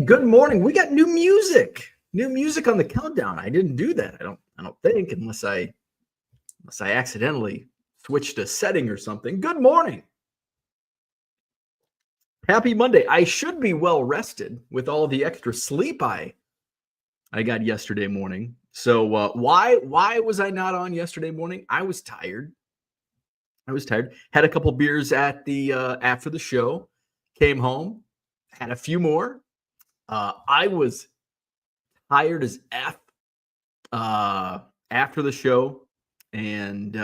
Good morning. We got new music. New music on the countdown. I didn't do that. I don't think, unless I accidentally switched a setting or something. Good morning. Happy Monday. I should be well rested with all the extra sleep I got yesterday morning. So why was I not on yesterday morning? I was tired. Had a couple beers at the after the show. Came home. Had a few more. I was tired as F after the show. And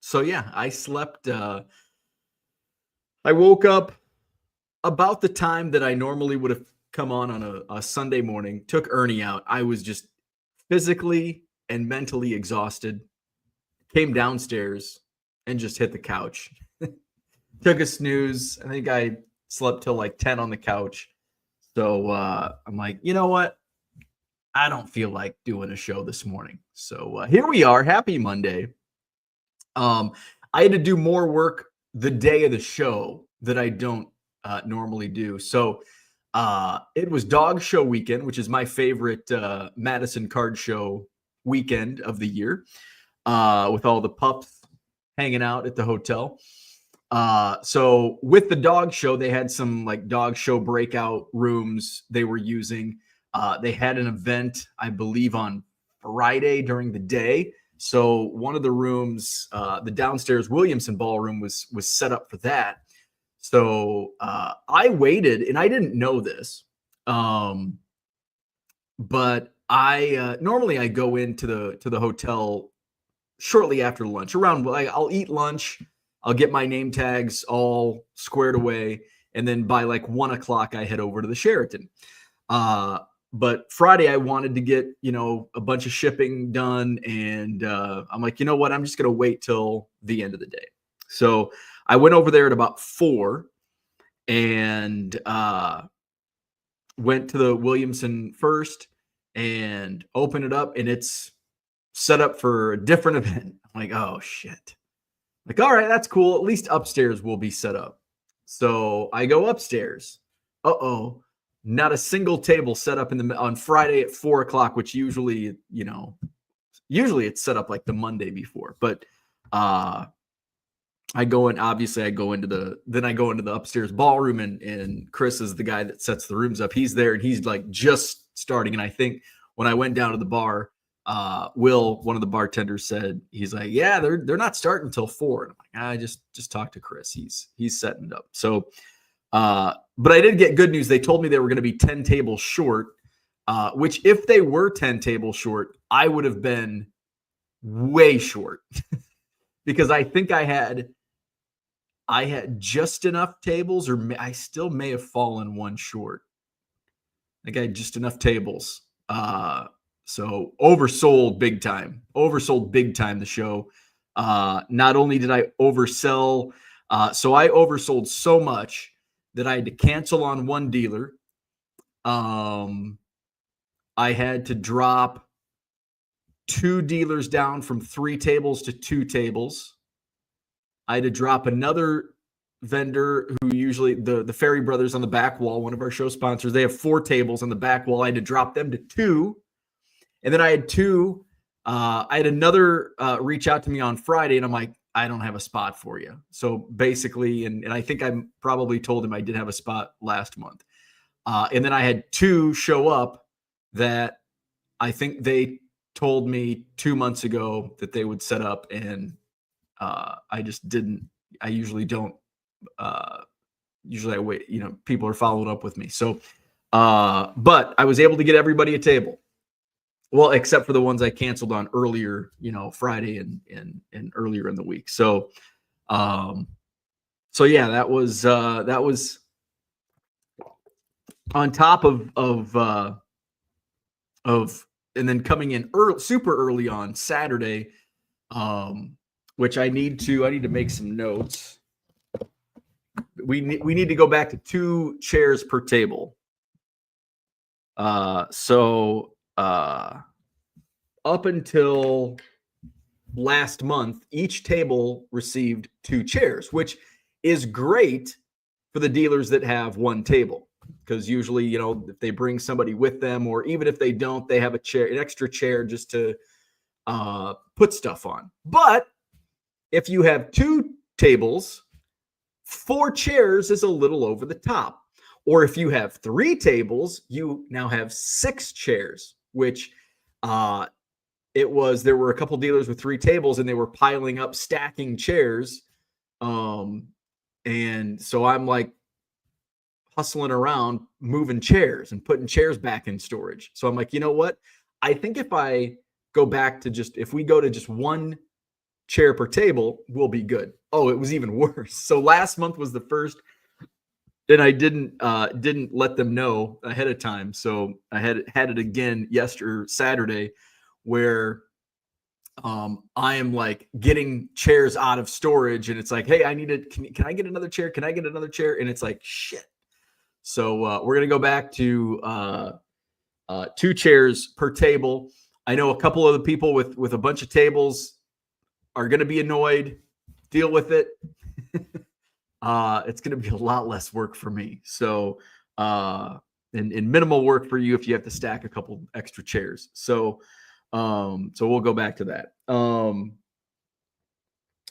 so, yeah, I slept. I woke up about the time that I normally would have come on a Sunday morning, took Ernie out. I was just physically and mentally exhausted. Came downstairs and just hit the couch. Took a snooze. I think I slept till like 10 on the couch. So I'm like, you know what? I don't feel like doing a show this morning. So here we are. Happy Monday. I had to do more work the day of the show that I don't normally do. So it was dog show weekend, which is my favorite Madison Card Show weekend of the year, with all the pups hanging out at the hotel. So with the dog show, they had some like dog show breakout rooms they were using. They had an event, I believe, on Friday during the day. So one of the rooms, the downstairs Williamson ballroom was set up for that. So I waited, and I didn't know this, but I normally I go into the hotel shortly after lunch. Around, I'll eat lunch. I'll get my name tags all squared away. And then by like 1 o'clock, I head over to the Sheraton. But Friday, I wanted to get, a bunch of shipping done. And I'm like, you know what? I'm just going to wait till the end of the day. So I went over there at about 4 and went to the Williamson first and opened it up. And it's set up for a different event. I'm like, oh, shit. Like, all right, that's cool. At least upstairs will be set up. So I go upstairs. Uh-oh. Not a single table set up on Friday at 4 o'clock, which usually it's set up like the Monday before. But I go into the upstairs ballroom, and Chris is the guy that sets the rooms up. He's there, and he's like just starting. And I think when I went down to the bar, Will, one of the bartenders, said, he's like, yeah, they're not starting until 4. And I'm like, I just talk to Chris. He's setting it up. So, but I did get good news. They told me they were going to be 10 tables short, which if they were 10 tables short, I would have been way short because I think I had just enough tables, or I still may have fallen one short. I think I had just enough tables. So oversold big time the show. Not only did I oversell, so I oversold so much that I had to cancel on one dealer. I had to drop 2 dealers down from 3 tables to 2 tables. I had to drop another vendor who usually the Ferry Brothers on the back wall, one of our show sponsors, they have 4 tables on the back wall. I had to drop them to 2. And then I had 2. I had another reach out to me on Friday, and I'm like, I don't have a spot for you. So basically, and I think I probably told him I did have a spot last month. And then I had 2 show up that I think they told me 2 months ago that they would set up, and I just didn't. I usually don't. Usually I wait. People are following up with me. So, but I was able to get everybody a table. Well, except for the ones I canceled on earlier, Friday and earlier in the week. So, yeah, that was on top of and then coming in super early on Saturday, which I need to make some notes. We need to go back to 2 chairs per table. Up until last month, each table received 2 chairs, which is great for the dealers that have 1 table. because usually, if they bring somebody with them, or even if they don't, they have an extra chair just to put stuff on. But if you have 2 tables, 4 chairs is a little over the top. Or if you have 3 tables, you now have 6 chairs, which there were a couple dealers with 3 tables and they were piling up, stacking chairs. And so I'm like hustling around, moving chairs and putting chairs back in storage. So I'm like, you know what? I think if we go to just 1 chair per table, we'll be good. Oh, it was even worse. So last month was the first, and I didn't let them know ahead of time. So I had it again Saturday, where I am like getting chairs out of storage, and it's like, hey, can I get another chair? Can I get another chair? And it's like, shit. So we're gonna go back to 2 chairs per table. I know a couple of the people with a bunch of tables are gonna be annoyed. Deal with it. It's gonna be a lot less work for me. So and minimal work for you if you have to stack a couple extra chairs. So we'll go back to that.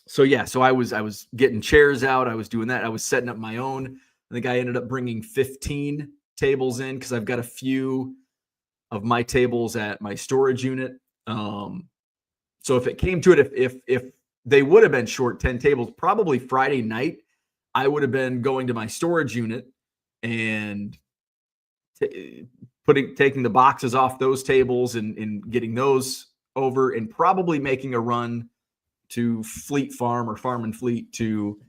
So I was getting chairs out. I was doing that. I was setting up my own. I think I ended up bringing 15 tables in because I've got a few of my tables at my storage unit. So if it came to it, if they would have been short 10 tables, probably Friday night, I would have been going to my storage unit and taking the boxes off those tables and getting those over, and probably making a run to Fleet Farm or Farm and Fleet to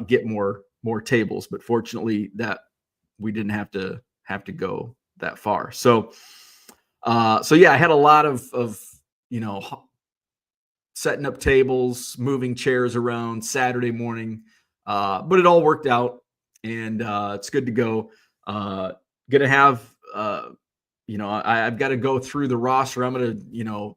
get more tables. But fortunately, that we didn't have to go that far. So yeah, I had a lot of setting up tables, moving chairs around Saturday morning, but it all worked out, and it's good to go. Gonna have I've got to go through the roster. I'm gonna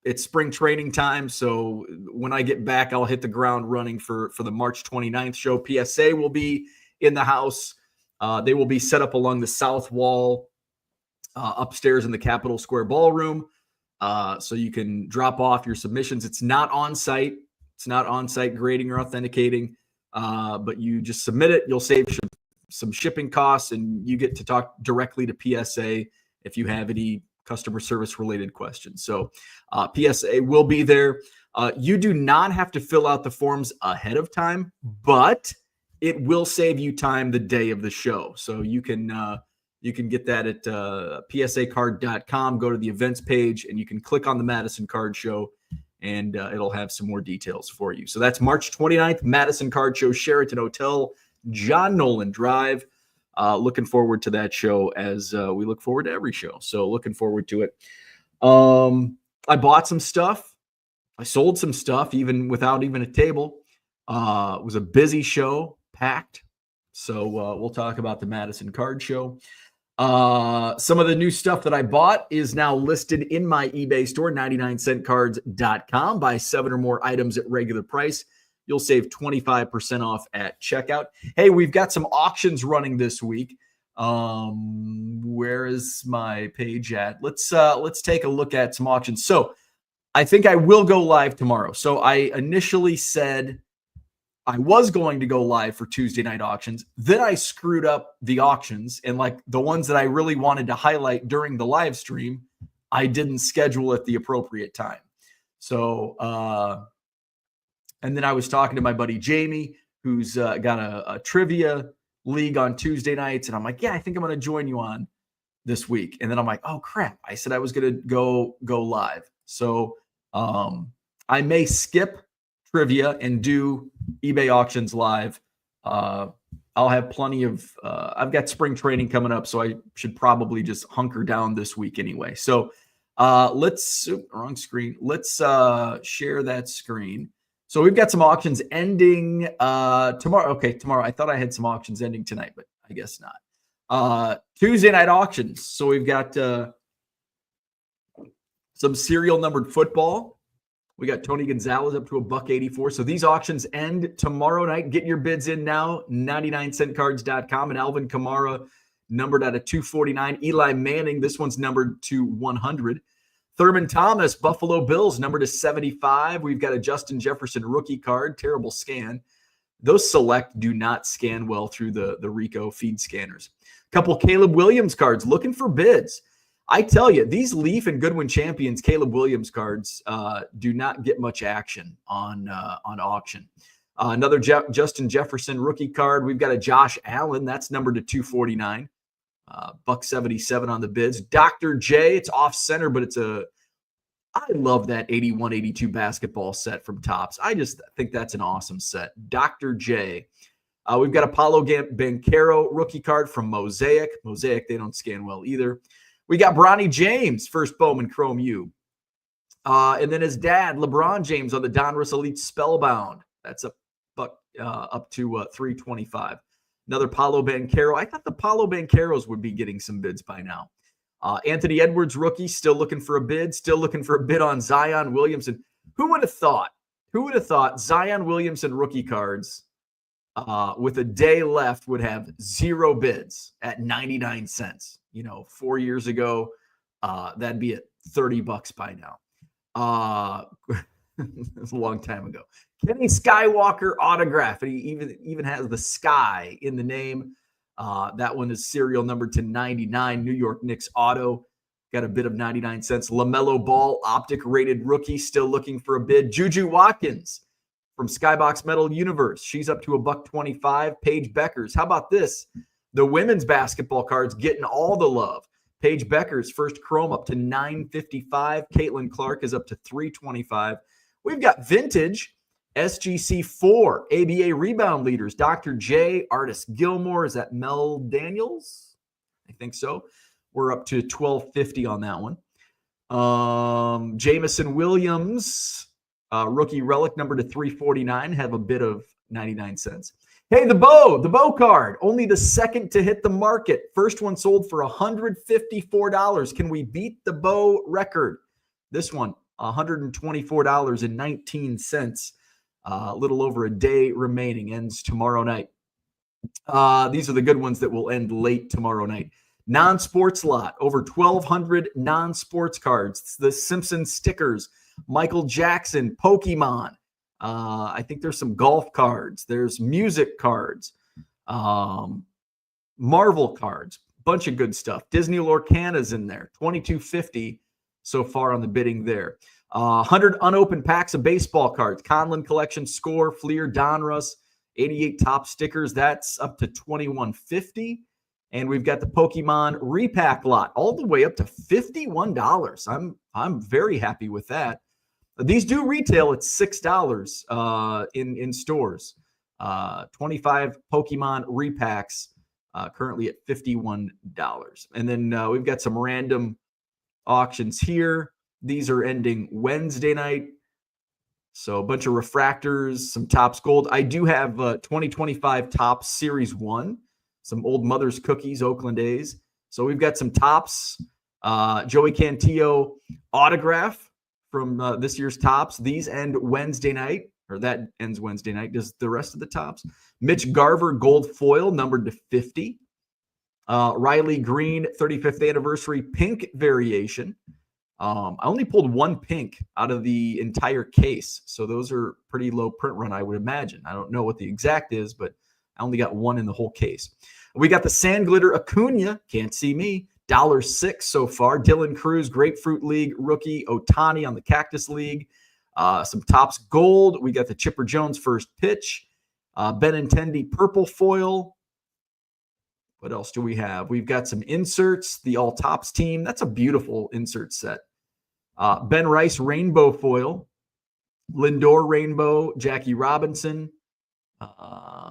it's spring training time, so when I get back, I'll hit the ground running for the March 29th show. PSA will be in the house. They will be set up along the south wall upstairs in the Capitol Square Ballroom, so you can drop off your submissions. It's not on site. It's not on site grading or authenticating, but you just submit it. You'll save some shipping costs, and you get to talk directly to PSA if you have any customer service related questions. So PSA will be there. You do not have to fill out the forms ahead of time, but it will save you time the day of the show. So you can get that at psacard.com. Go to the events page, and you can click on the Madison Card Show, and it'll have some more details for you. So that's March 29th, Madison Card Show, Sheraton Hotel, John Nolan Drive. Looking forward to that show, as we look forward to every show. So looking forward to it. I bought some stuff. I sold some stuff even without even a table. It was a busy show, packed. So we'll talk about the Madison Card Show. Some of the new stuff that I bought is now listed in my eBay store, 99centcards.com. Buy 7 or more items at regular price. You'll save 25% off at checkout. Hey, we've got some auctions running this week. Where is my page at? Let's take a look at some auctions. So I think I will go live tomorrow. So I initially said I was going to go live for Tuesday night auctions. Then I screwed up the auctions, and like the ones that I really wanted to highlight during the live stream, I didn't schedule at the appropriate time. So, and then I was talking to my buddy Jamie, who's got a trivia league on Tuesday nights. And I'm like, yeah, I think I'm going to join you on this week. And then I'm like, oh, crap. I said I was going to go live. So I may skip trivia and do eBay auctions live. I'll have plenty of I've got spring training coming up, so I should probably just hunker down this week anyway. So wrong screen. Let's share that screen. So we've got some auctions ending tomorrow. Okay, tomorrow. I thought I had some auctions ending tonight, but I guess not. Tuesday night auctions. So we've got some serial numbered football. We got Tony Gonzalez up to $1.84. So these auctions end tomorrow night. Get your bids in now, 99centcards.com. And Alvin Kamara, numbered out of 249. Eli Manning, this one's numbered to 100. Thurman Thomas, Buffalo Bills, numbered to 75. We've got a Justin Jefferson rookie card, terrible scan. Those select do not scan well through the Ricoh feed scanners. A couple Caleb Williams cards, looking for bids. I tell you, these Leaf and Goodwin Champions Caleb Williams cards do not get much action on auction. Another Justin Jefferson rookie card. We've got a Josh Allen. That's numbered to 249. $177 on the bids. Dr. J, it's off center, but I love that 81-82 basketball set from Topps. I just think that's an awesome set. Dr. J. We've got Apollo Banchero rookie card from Mosaic. Mosaic, they don't scan well either. We got Bronny James, first Bowman Chrome U. And then his dad, LeBron James, on the Donruss Elite Spellbound. That's up to 325. Another Paulo Banchero. I thought the Paulo Bancheros would be getting some bids by now. Anthony Edwards, rookie, still looking for a bid. Still looking for a bid on Zion Williamson. Who would have thought? Who would have thought Zion Williamson rookie cards with a day left would have 0 bids at 99 cents? 4 years ago, that'd be at $30 by now. It's a long time ago. Kenny Skywalker autograph, and he even has the sky in the name. That one is serial number to 99. New York Knicks auto, got a bid of 99 cents. LaMelo Ball, optic rated rookie, still looking for a bid. Juju Watkins from Skybox Metal Universe, she's up to $125. Paige Beckers, how about this? The women's basketball cards getting all the love. Paige Beckers, first chrome, up to $955. Caitlin Clark is up to $325. We've got vintage SGC 4 ABA rebound leaders. Dr. J, Artis Gilmore. Is that Mel Daniels? I think so. We're up to $12.50 on that one. Jamison Williams, rookie relic, number to 349, have a bid of 99 cents. Hey, the bow card, only the second to hit the market. First one sold for $154. Can we beat the bow record? This one, $124.19. A little over a day remaining. Ends tomorrow night. These are the good ones that will end late tomorrow night. Non-sports lot, over 1,200 non-sports cards. It's the Simpsons stickers, Michael Jackson, Pokemon. I think there's some golf cards. There's music cards, Marvel cards, bunch of good stuff. Disney Lorcana's in there, $22.50 so far on the bidding there. 100 unopened packs of baseball cards. Conlon Collection, Score, Fleer, Donruss, 88 top stickers. That's up to $21.50. And we've got the Pokemon repack lot all the way up to $51. I'm very happy with that. These do retail at $6 in stores. 25 Pokemon repacks currently at $51. And then we've got some random auctions here. These are ending Wednesday night. So a bunch of refractors, some Topps Gold. I do have 2025 Topps Series 1, some old Mother's Cookies, Oakland A's. So we've got some Topps, Joey Cantillo autograph from this year's Topps. These end Wednesday night, or that ends Wednesday night. Does the rest of the Topps? Mitch Garver gold foil, numbered to 50. Riley Green, 35th anniversary pink variation. I only pulled one pink out of the entire case. So those are pretty low print run, I would imagine. I don't know what the exact is, but I only got one in the whole case. We got the Sand Glitter Acuna. Can't see me. $1.06 so far. Dylan Cruz, Grapefruit League rookie. Otani on the Cactus League. Some Topps Gold. We got the Chipper Jones first pitch. Benintendi purple foil. What else do we have? We've got some inserts. The All Topps team. That's a beautiful insert set. Ben Rice rainbow foil. Lindor rainbow. Jackie Robinson.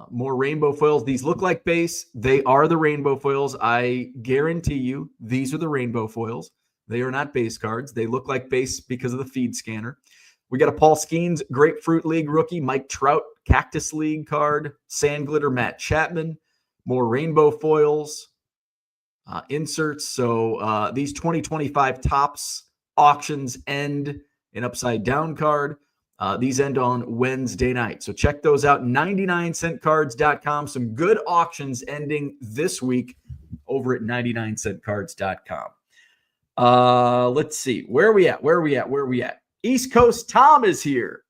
More rainbow foils. These look like base. They are the rainbow foils. I guarantee you these are the rainbow foils. They are not base cards. They look like base because of the feed scanner. We got a Paul Skeens Grapefruit League rookie. Mike Trout Cactus League card. Sand Glitter Matt Chapman. More rainbow foils. Inserts. So these 2025 Topps auctions end an upside down card. These end on Wednesday night. So check those out. 99centcards.com. Some good auctions ending this week. over at 99centcards.com. Let's see. Where are we at? East Coast Tom is here.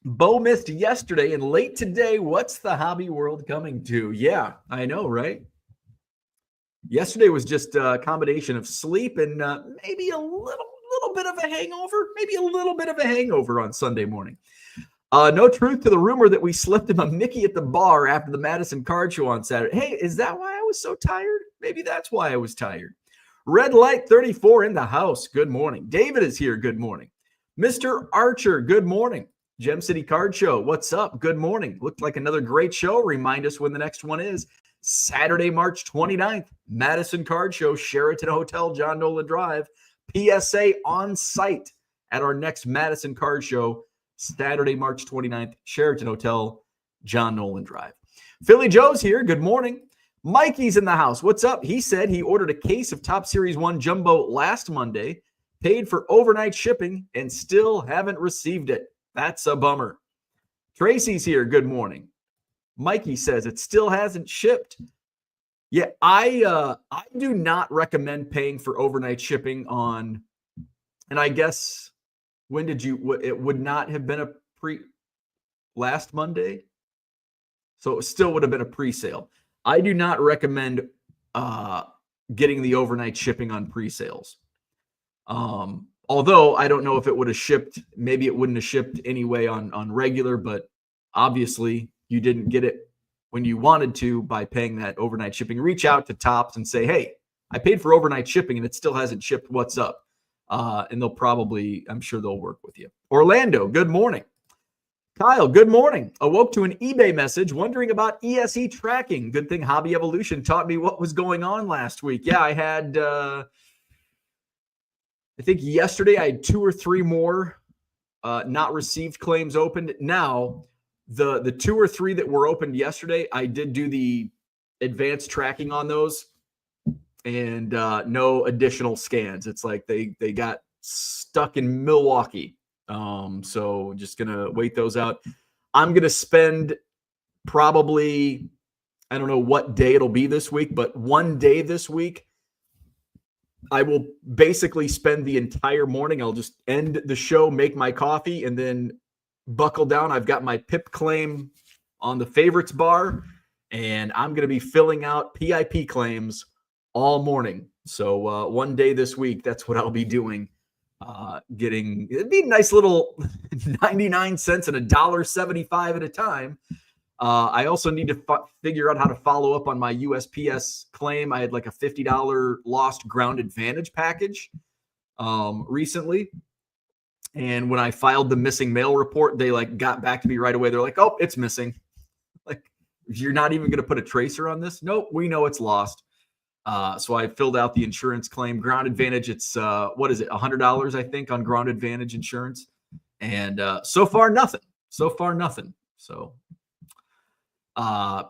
Bo missed yesterday and late today. What's the hobby world coming to? Yeah, I know, right? Yesterday was just a combination of sleep and maybe a little bit of a hangover on Sunday morning. No truth to the rumor that we slipped him a Mickey at the bar after the Madison Card Show on Saturday. Hey, is that why I was so tired? Maybe that's why I was tired. Red Light 34 in the house. Good morning. David is here. Good morning. Mr. Archer, good morning. Gem City Card Show, what's up? Good morning. Looked like another great show. Remind us when the next one is. Saturday, March 29th, Madison Card Show, Sheraton Hotel, John Nolan Drive. PSA on site at our next Madison Card Show, Saturday, March 29th, Sheraton Hotel, John Nolan Drive. Philly Joe's here. Good morning. Mikey's in the house. What's up? He said he ordered a case of Top Series 1 Jumbo last Monday, paid for overnight shipping, and still haven't received it. That's a bummer. Tracy's here. Good morning. Mikey says it still hasn't shipped. Yeah, I do not recommend paying for overnight shipping on, and I guess, when did you, it would not have been last Monday? So it still would have been a pre-sale. I do not recommend getting the overnight shipping on pre-sales. Although I don't know if it would have shipped, maybe it wouldn't have shipped anyway on regular, but obviously you didn't get it when you wanted to by paying that overnight shipping. Reach out to Topps and say, hey, I paid for overnight shipping and it still hasn't shipped. What's up? And they'll probably, I'm sure they'll work with you. Orlando, good morning. Kyle, good morning. Awoke to an eBay message wondering about ESE tracking. Good thing Hobby Evolution taught me what was going on last week. Yeah, I had, I think yesterday I had 2 or 3 more not received claims opened. Now, the 2 or 3 that were opened yesterday, I did do the advanced tracking on those and no additional scans. It's like they got stuck in Milwaukee. So just going to wait those out. I'm going to spend probably, I don't know what day it'll be this week, but one day this week, I will basically spend the entire morning. I'll just end the show, make my coffee, and then buckle down. I've got my PIP claim on the favorites bar, and I'm going to be filling out PIP claims all morning. So one day this week, that's what I'll be doing. It'd be a nice little 99 cents and $1.75 at a time. I also need to figure out how to follow up on my USPS claim. I had like a $50 lost ground advantage package recently. And when I filed the missing mail report, they like got back to me right away. They're like, oh, it's missing. Like, you're not even going to put a tracer on this? Nope, we know it's lost. So I filled out the insurance claim. Ground advantage, it's, what is it, $100, I think, on ground advantage insurance. And so far, nothing. So,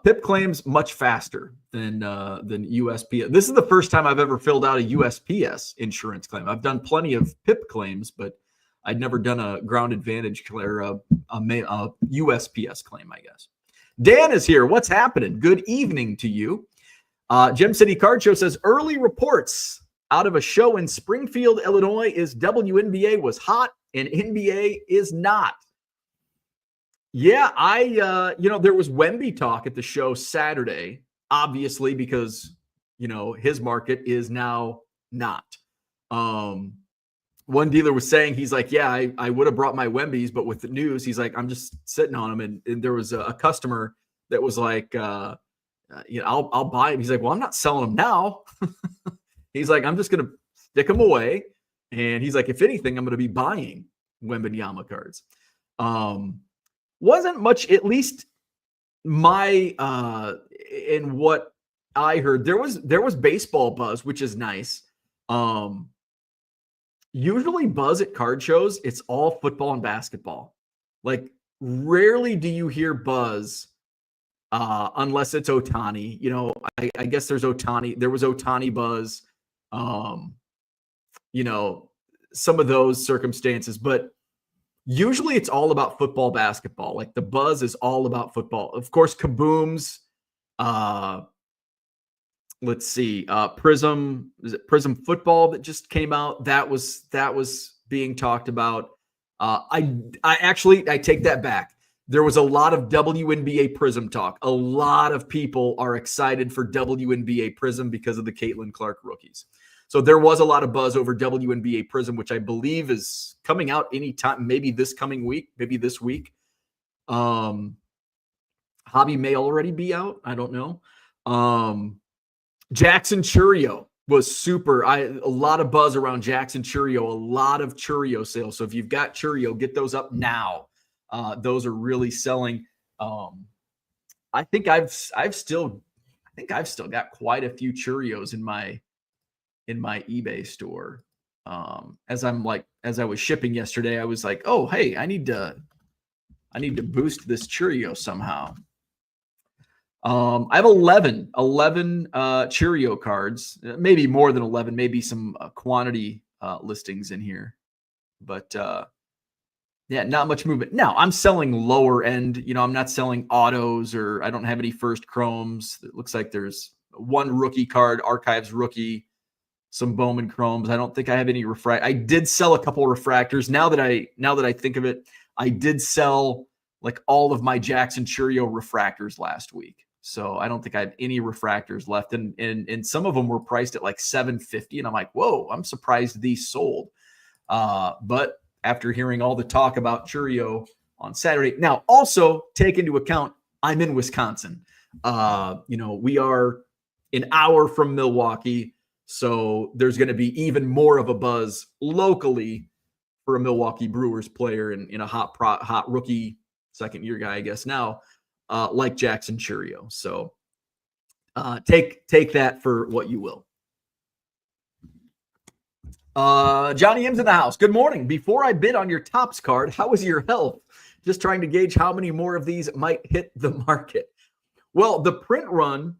PIP claims much faster than USPS. This is the first time I've ever filled out a USPS insurance claim. I've done plenty of PIP claims, but I'd never done a ground advantage or a USPS claim, I guess. Dan is here. What's happening? Good evening to you. Gem City Card Show says early reports out of a show in Springfield, Illinois is WNBA was hot and NBA is not. Yeah, there was Wemby talk at the show Saturday, obviously, because, his market is now not. One dealer was saying, he's like, yeah, I would have brought my Wembys, but with the news, he's like, I'm just sitting on them. And there was a customer that was like, I'll buy him. He's like, well, I'm not selling them now. He's like, I'm just going to stick them away. And he's like, if anything, I'm going to be buying Wembanyama cards. Wasn't much, at least my, in what I heard, there was baseball buzz, which is nice. Usually buzz at card shows, it's all football and basketball. Like, rarely do you hear buzz unless it's Ohtani. I guess there's Ohtani. There was Ohtani buzz. Some of those circumstances, but usually it's all about football, basketball. Like, the buzz is all about football. Of course, Kaboom's let's see, Prism, is it Prism Football that just came out? That was being talked about. I actually, I take that back. There was a lot of WNBA Prism talk. A lot of people are excited for WNBA Prism because of the Caitlin Clark rookies. So there was a lot of buzz over WNBA Prism, which I believe is coming out anytime, maybe this coming week, maybe this week. Hobby may already be out. I don't know. Jackson Churio was super. A lot of buzz around Jackson Churio, a lot of Churio sales. So if you've got Churio, get those up now. Those are really selling. I think I've still got quite a few Churios in my eBay store. As I was shipping yesterday, I was like, oh, hey, I need to boost this Churio somehow. I have 11 Churio cards, maybe more than 11, maybe some quantity listings in here, but yeah, not much movement. Now I'm selling lower end, I'm not selling autos, or I don't have any first chromes. It looks like there's one rookie card, Archives rookie, some Bowman chromes. I don't think I have any I did sell a couple refractors. Now that I think of it, I did sell like all of my Jackson Churio refractors last week. So I don't think I have any refractors left. And some of them were priced at like $750. And I'm like, whoa, I'm surprised these sold. But after hearing all the talk about Churio on Saturday, now also take into account, I'm in Wisconsin. We are an hour from Milwaukee. So there's going to be even more of a buzz locally for a Milwaukee Brewers player in a hot rookie second year guy, I guess now, like Jackson Churio. So take that for what you will. Johnny M's in the house. Good morning. Before I bid on your Topps card, how is your health? Just trying to gauge how many more of these might hit the market. Well, the print run,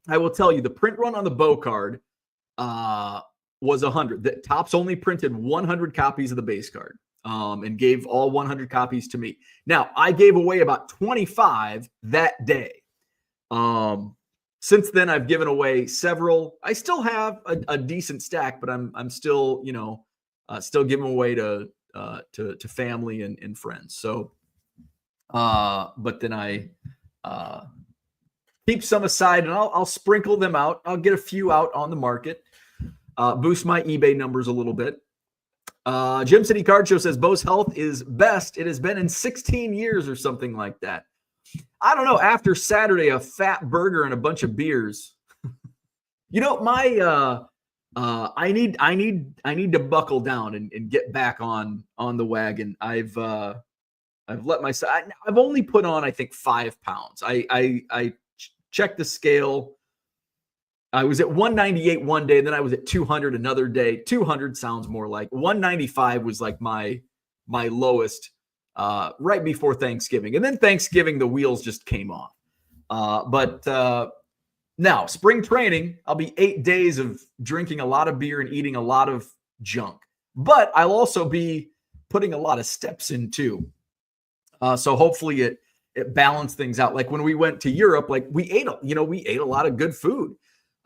I will tell you, the print run on the Bow card was 100. The Topps only printed 100 copies of the base card and gave all 100 copies to me. Now, I gave away about 25 that day. Since then, I've given away several. I still have a decent stack, but I'm still, still giving away to family and friends. So, but then I keep some aside, and I'll sprinkle them out. I'll get a few out on the market, boost my eBay numbers a little bit. Jim City Card Show says Bo's health is best it has been in 16 years or something like that. I don't know. After Saturday, a fat burger and a bunch of beers. I need to buckle down and get back on the wagon. I've let myself. I've only put on, I think, 5 pounds. I checked the scale. I was at 198 one day, then I was at 200 another day. 200 sounds more like 195 was like my lowest. Right before Thanksgiving. And then Thanksgiving, the wheels just came off. But now, spring training, I'll be 8 days of drinking a lot of beer and eating a lot of junk. But I'll also be putting a lot of steps in too. So hopefully it balanced things out. Like when we went to Europe, like we ate a lot of good food.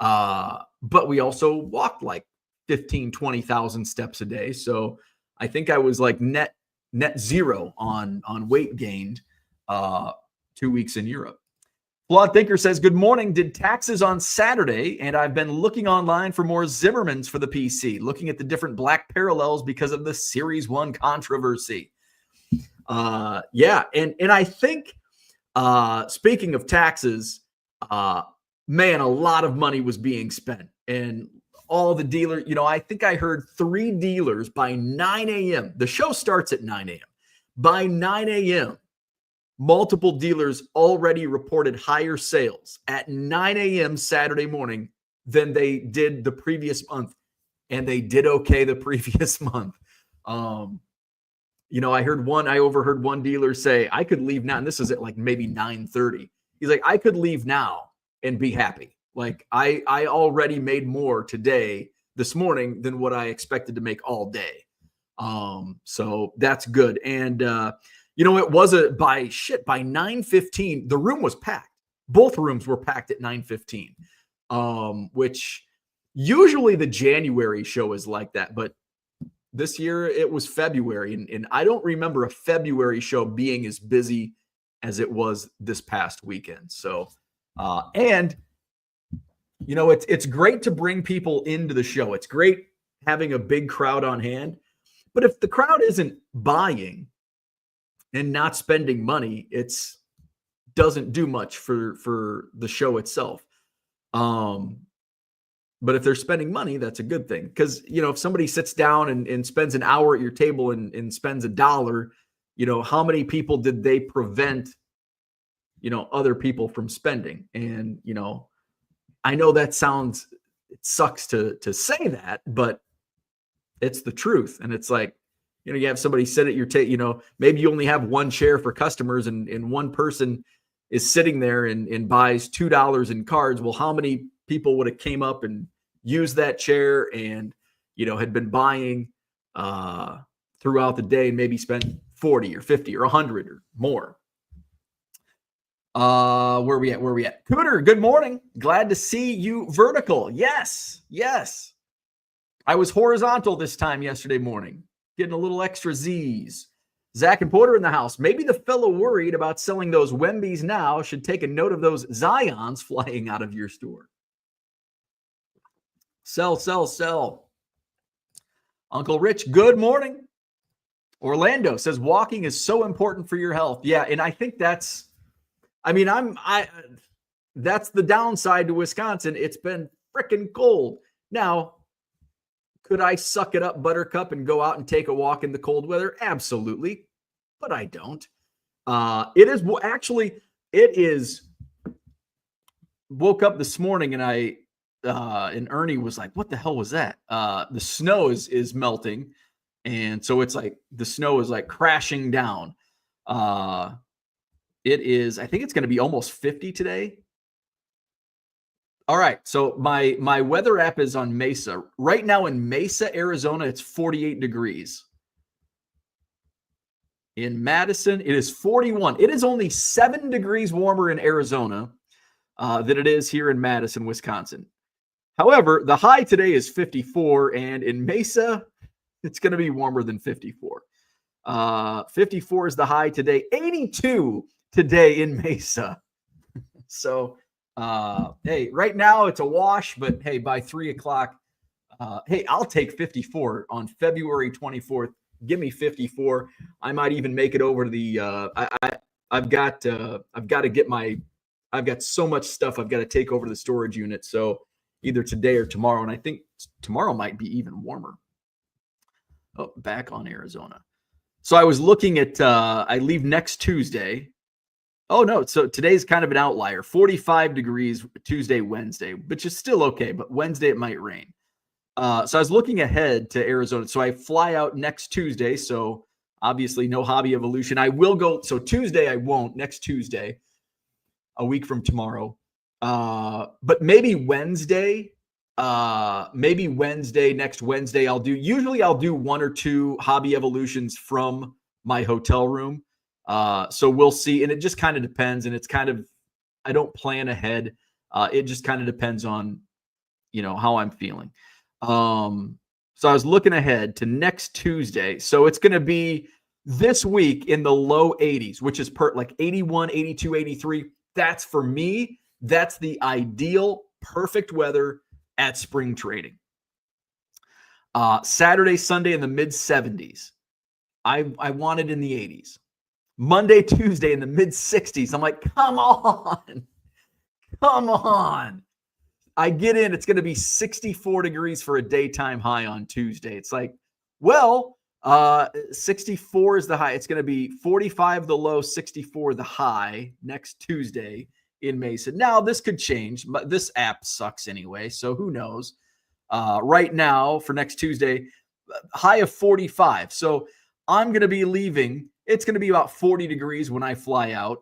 But we also walked like 15, 20,000 steps a day. So I think I was like net zero on weight gained 2 weeks in Europe. Flawed Thinker says, good morning. Did taxes on Saturday, and I've been looking online for more Zimmermans for the PC, looking at the different black parallels because of the Series 1 controversy. Yeah, and I think, speaking of taxes, man, a lot of money was being spent. And all the dealers, I think I heard 3 dealers by 9 a.m. The show starts at 9 a.m. By 9 a.m., multiple dealers already reported higher sales at 9 a.m. Saturday morning than they did the previous month. And they did okay the previous month. I overheard one dealer say, I could leave now. And this is at like maybe 9:30. He's like, I could leave now and be happy. Like I already made more this morning than what I expected to make all day. So that's good. And, it was by 9:15, the room was packed. Both rooms were packed at 9:15. which usually the January show is like that, but this year it was February, and I don't remember a February show being as busy as it was this past weekend. So, and you know, it's great to bring people into the show. It's great having a big crowd on hand, but if the crowd isn't buying and not spending money, it's doesn't do much for the show itself. But if they're spending money, that's a good thing. Because, you know, if somebody sits down and spends an hour at your table and spends $1, you know, how many people did they prevent, you know, other people from spending? And, you know, I know that sounds, it sucks to say that, but it's the truth. And it's like, you know, you have somebody sit at your table, you know, maybe you only have one chair for customers and one person is sitting there and buys $2 in cards. Well, how many people would have came up and used that chair and, you know, had been buying throughout the day and maybe spent 40 or 50 or 100 or more. Where we at? Cooter, good morning. Glad to see you vertical. Yes. I was horizontal this time yesterday morning, getting a little extra Z's. Zach and Porter in the house. Maybe the fellow worried about selling those Wembies now should take a note of those Zions flying out of your store. Sell. Uncle Rich, good morning. Orlando says walking is so important for your health. Yeah, and I think that's that's the downside to Wisconsin. It's been freaking cold. Now, could I suck it up, Buttercup, and go out and take a walk in the cold weather? Absolutely, but I don't. It is. Woke up this morning and and Ernie was like, "What the hell was that?" The snow is melting, and so it's like the snow is like crashing down. It is. I think it's going to be almost 50 today. All right, so my weather app is on Mesa. Right now in Mesa, Arizona, it's 48 degrees. In Madison, it is 41. It is only 7 degrees warmer in Arizona than it is here in Madison, Wisconsin. However, the high today is 54, and in Mesa, it's going to be warmer than 54. 54 is the high today. 82 today in Mesa. So, hey, right now it's a wash, but hey, by 3 o'clock, hey, I'll take 54 on February 24th. Give me 54. I might even make it over to the, I've got so much stuff I've got to take over to the storage unit. So either today or tomorrow. And I think tomorrow might be even warmer. Oh, back on Arizona. So I was looking at, I leave next Tuesday. Oh, no. So today's kind of an outlier. 45 degrees Tuesday, Wednesday, which is still okay. But Wednesday, it might rain. So I was looking ahead to Arizona. So I fly out next Tuesday. So obviously no Hobby Evolution. I will go. So Tuesday, I won't. Next Tuesday, a week from tomorrow. But maybe Wednesday, next Wednesday, I'll do 1 or 2 Hobby Evolutions from my hotel room. So we'll see. And it just kind of depends. And it's kind of, I don't plan ahead. It just kind of depends on, how I'm feeling. So I was looking ahead to next Tuesday. So it's going to be this week in the low 80s, which is like 81, 82, 83. That's for me. That's the ideal, perfect weather at spring trading. Saturday, Sunday in the mid 70s. I want it in the 80s. Monday, Tuesday in the mid 60s. I'm like, come on. I get in, it's going to be 64 degrees for a daytime high on Tuesday. It's like, 64 is the high. It's going to be 45 the low, 64 the high next Tuesday in Mesa. Now, this could change, but this app sucks anyway, so who knows? Right now, for next Tuesday, high of 45. So I'm going to be leaving. It's going to be about 40 degrees when I fly out.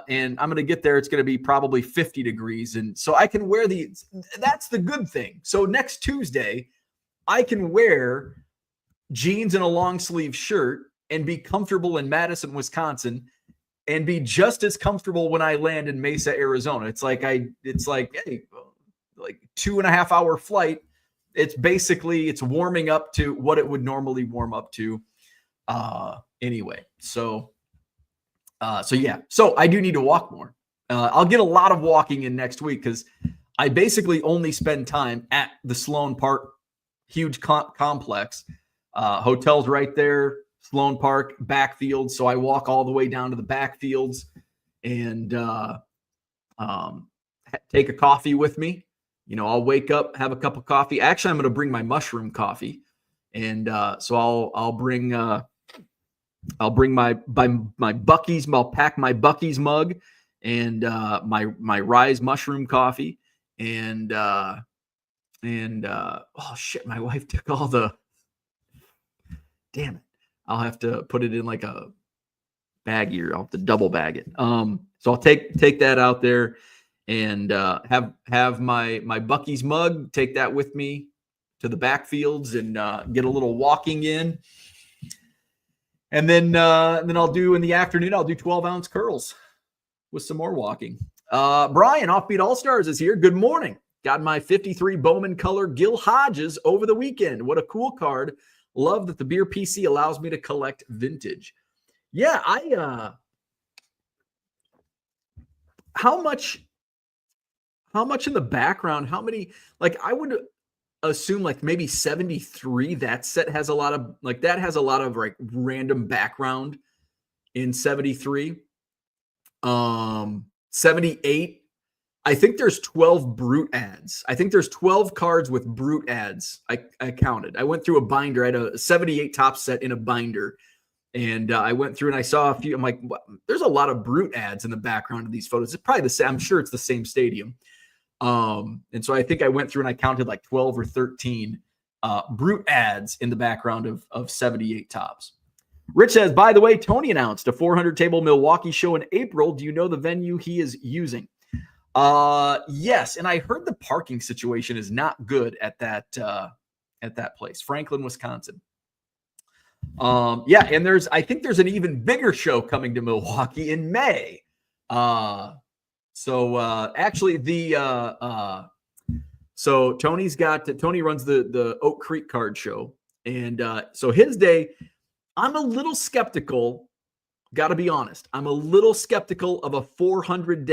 And I'm going to get there. It's going to be probably 50 degrees. And so I can wear that's the good thing. So next Tuesday, I can wear jeans and a long sleeve shirt and be comfortable in Madison, Wisconsin, and be just as comfortable when I land in Mesa, Arizona. It's like, hey, like 2.5 hour flight. It's warming up to what it would normally warm up to anyway. So yeah. So I do need to walk more. I'll get a lot of walking in next week because I basically only spend time at the Sloan Park huge complex. Hotel's right there, Sloan Park, backfield. So I walk all the way down to the backfields and take a coffee with me. I'll wake up, have a cup of coffee. Actually, I'm going to bring my mushroom coffee. And so I'll bring my Buc-ee's. I'll pack my Buc-ee's mug and my Rise mushroom coffee. And oh shit, my wife took all the. Damn it! I'll have to put it in like a bag here. I'll have to double bag it. So I'll take that out there and have my Buc-ee's mug. Take that with me to the backfields and get a little walking in. And then I'll do in the afternoon, I'll do 12-ounce curls with some more walking. Brian, Offbeat All-Stars is here. Good morning. Got my 53 Bowman color Gil Hodges over the weekend. What a cool card. Love that the beer PC allows me to collect vintage. Yeah, how much in the background, how many, like I would assume like maybe 73, that set has a lot of like random background in 73. 78, I think there's 12 brute ads. I think there's 12 cards with brute ads. I counted. I went through a binder. I had a 78 top set in a binder. And I went through and I saw a few. I'm like, what? There's a lot of brute ads in the background of these photos. It's probably the same. I'm sure it's the same stadium. And so I think I went through and I counted like 12 or 13 brute ads in the background of 78 tops. Rich says, by the way, Tony announced a 400 table Milwaukee show in April. Do you know the venue he is using? Yes. And I heard the parking situation is not good at that place, Franklin, Wisconsin. Yeah. And I think there's an even bigger show coming to Milwaukee in May. Actually so Tony runs the Oak Creek Card Show. And, so his day, I'm a little skeptical. Got to be honest. I'm a little skeptical of a 400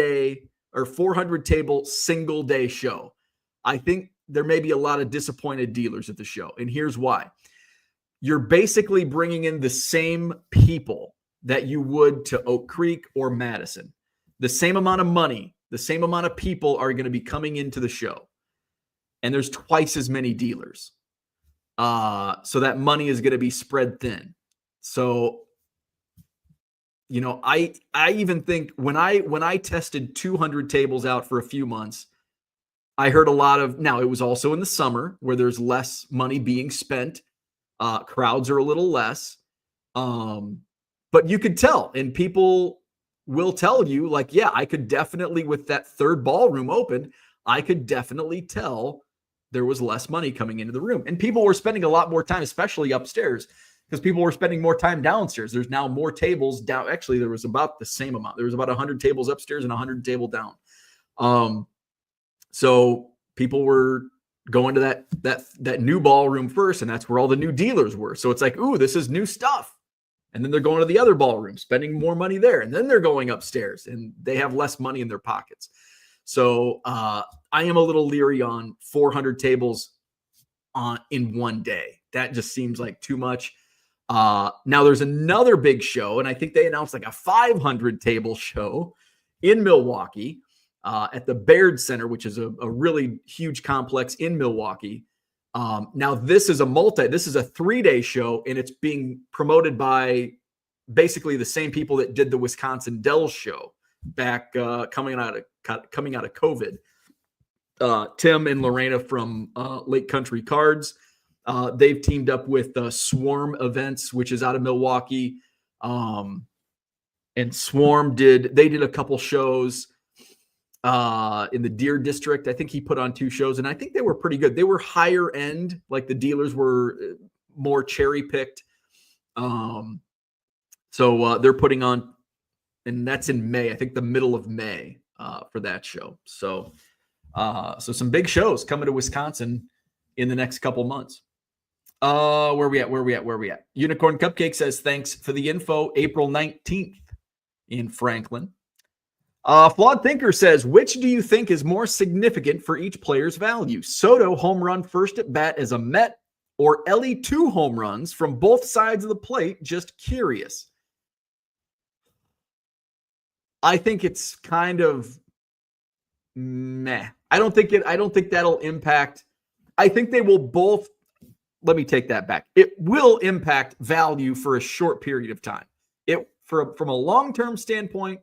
table single day show. I think there may be a lot of disappointed dealers at the show. And here's why. You're basically bringing in the same people that you would to Oak Creek or Madison. The same amount of money, the same amount of people are going to be coming into the show. And there's twice as many dealers. So that money is going to be spread thin. So, I even think when I tested 200 tables out for a few months, I heard a lot of, now it was also in the summer where there's less money being spent. Crowds are a little less. But you could tell, and people will tell you like, yeah, I could definitely, with that third ballroom open, I could definitely tell there was less money coming into the room. And people were spending a lot more time, especially upstairs, because people were spending more time downstairs. There's now more tables down. Actually, there was about the same amount. There was about 100 tables upstairs and 100 table down. So people were going to that new ballroom first, and that's where all the new dealers were. So it's like, ooh, this is new stuff. And then they're going to the other ballroom, spending more money there. And then they're going upstairs, and they have less money in their pockets. So I am a little leery on 400 tables in one day. That just seems like too much. Now there's another big show, and I think they announced like a 500 table show in Milwaukee at the Baird Center, which is a really huge complex in Milwaukee. Now this is a 3-day show, and it's being promoted by basically the same people that did the Wisconsin Dells show back coming out of COVID. Tim and Lorena from Lake Country Cards. They've teamed up with Swarm Events, which is out of Milwaukee. And Swarm did a couple shows in the Deer District. I think he put on 2 shows, and I think they were pretty good. They were higher end, like the dealers were more cherry picked. So they're putting on, and that's in May, I think the middle of May for that show. So So some big shows coming to Wisconsin in the next couple months. Where we at? Unicorn Cupcake says, thanks for the info. April 19th in Franklin. Flawed Thinker says, which do you think is more significant for each player's value? Soto home run first at bat as a Met, or Ellie 2 home runs from both sides of the plate? Just curious. I think it's kind of meh. I don't think that'll impact. I think they will both. Let me take that back. It will impact value for a short period of time. From a long-term standpoint,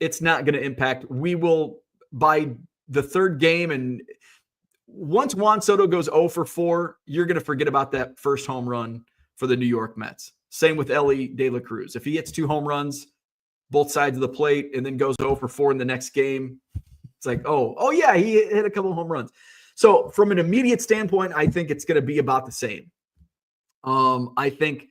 it's not going to impact. We will, by the third game, and once Juan Soto goes 0 for 4, you're going to forget about that first home run for the New York Mets. Same with Ellie De La Cruz. If he hits 2 home runs, both sides of the plate, and then goes 0 for 4 in the next game, it's like, oh yeah, he hit a couple of home runs. So from an immediate standpoint, I think it's going to be about the same. I think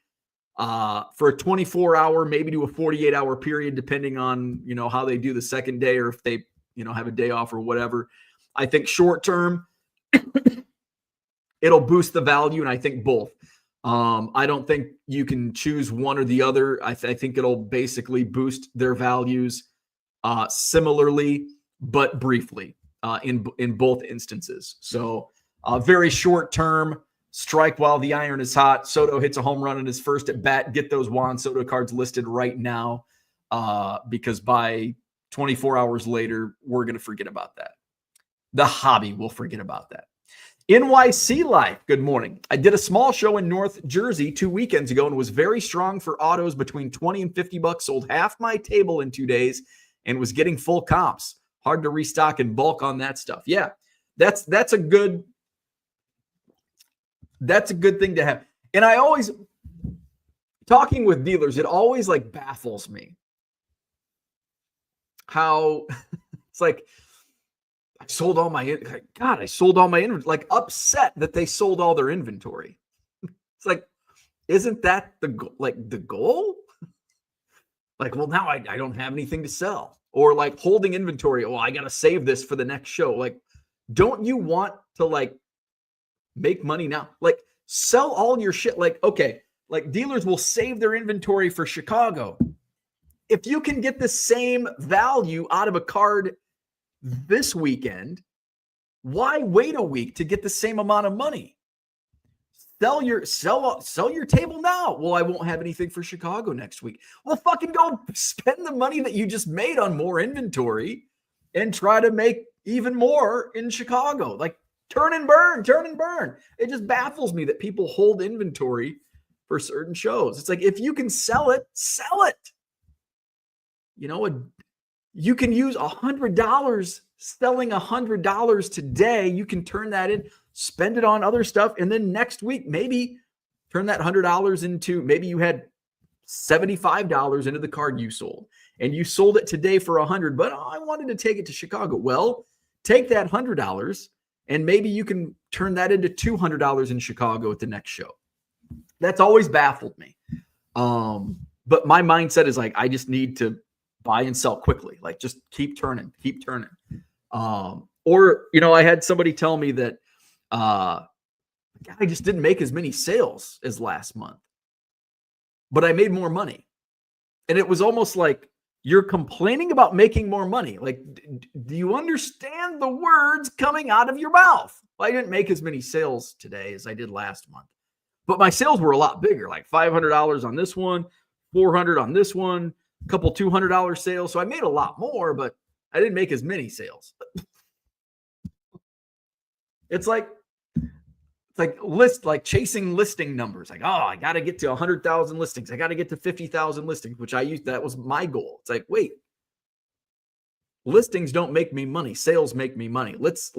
for a 24-hour, maybe to a 48-hour period, depending on, how they do the second day, or if they, have a day off or whatever, I think short term, it'll boost the value. And I think both. I don't think you can choose one or the other. I think it'll basically boost their values similarly, but briefly in both instances. So very short term, strike while the iron is hot. Soto hits a home run in his first at bat. Get those Juan Soto cards listed right now because by 24 hours later, we're going to forget about that. The hobby will forget about that. NYC Life, good morning. I did a small show in North Jersey 2 weekends ago and was very strong for autos between 20 and 50 bucks. Sold half my table in 2 days and was getting full comps. Hard to restock in bulk on that stuff. Yeah, that's a good thing to have. And I always, talking with dealers, it always baffles me how it's like, I sold all my inventory, upset that they sold all their inventory. It's like, isn't that the goal? Well, now I don't have anything to sell, or holding inventory. Oh, I got to save this for the next show. Don't you want to make money now? Sell all your shit. Dealers will save their inventory for Chicago. If you can get the same value out of a card this weekend, why wait a week to get the same amount of money? Sell your table now. Well, I won't have anything for Chicago next week. Well, fucking go spend the money that you just made on more inventory and try to make even more in Chicago. Turn and burn. It just baffles me that people hold inventory for certain shows. It's if you can sell it, sell it. You can use $100, selling $100 today. You can turn that in, spend it on other stuff. And then next week, maybe turn that $100 into, maybe you had $75 into the card you sold and you sold it today for $100, but I wanted to take it to Chicago. Well, take that $100 and maybe you can turn that into $200 in Chicago at the next show. That's always baffled me. But my mindset is I just need to buy and sell quickly. Just keep turning. Or, I had somebody tell me that I just didn't make as many sales as last month, but I made more money. And it was almost like you're complaining about making more money. Do you understand the words coming out of your mouth? Well, I didn't make as many sales today as I did last month, but my sales were a lot bigger, $500 on this one, $400 on this one, a couple $200 sales. So I made a lot more, but I didn't make as many sales. It's chasing listing numbers. I got to get to 100,000 listings. I got to get to 50,000 listings, which that was my goal. It's wait, listings don't make me money. Sales make me money. Let's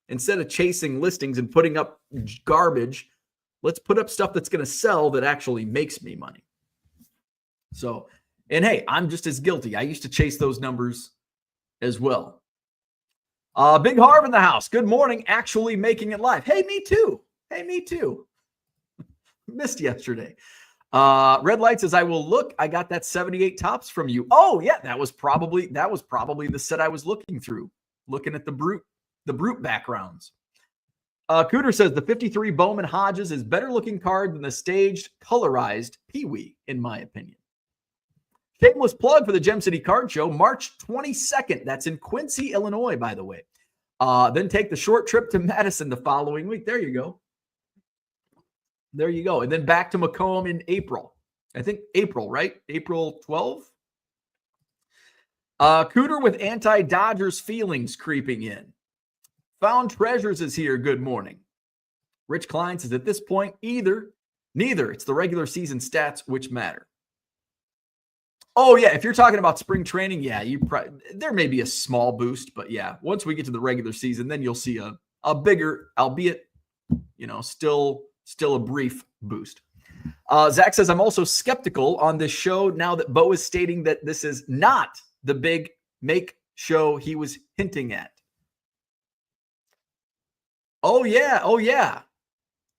instead of chasing listings and putting up garbage, let's put up stuff that's going to sell that actually makes me money. So, and hey, I'm just as guilty. I used to chase those numbers as well. Big Harv in the house. Good morning. Actually making it live. Hey, me too. Missed yesterday. Red Light says, I will look. I got that 78 tops from you. Oh yeah. That was probably the set I was looking through. looking at the brute backgrounds. Cooter says the 53 Bowman Hodges is better looking card than the staged colorized Pee-wee, in my opinion. Shameless plug for the Gem City Card Show, March 22nd. That's in Quincy, Illinois, by the way. Then take the short trip to Madison the following week. There you go. There you go. And then back to Macomb in April. I think April, right? April 12th. Cooter with anti-Dodgers feelings creeping in. Found Treasures is here. Good morning. Rich Klein says at this point, neither. It's the regular season stats which matter. Oh, yeah. If you're talking about spring training, yeah, there may be a small boost, but yeah, once we get to the regular season, then you'll see a bigger, albeit, still a brief boost. Zach says, I'm also skeptical on this show now that Bo is stating that this is not the big make show he was hinting at. Oh, yeah.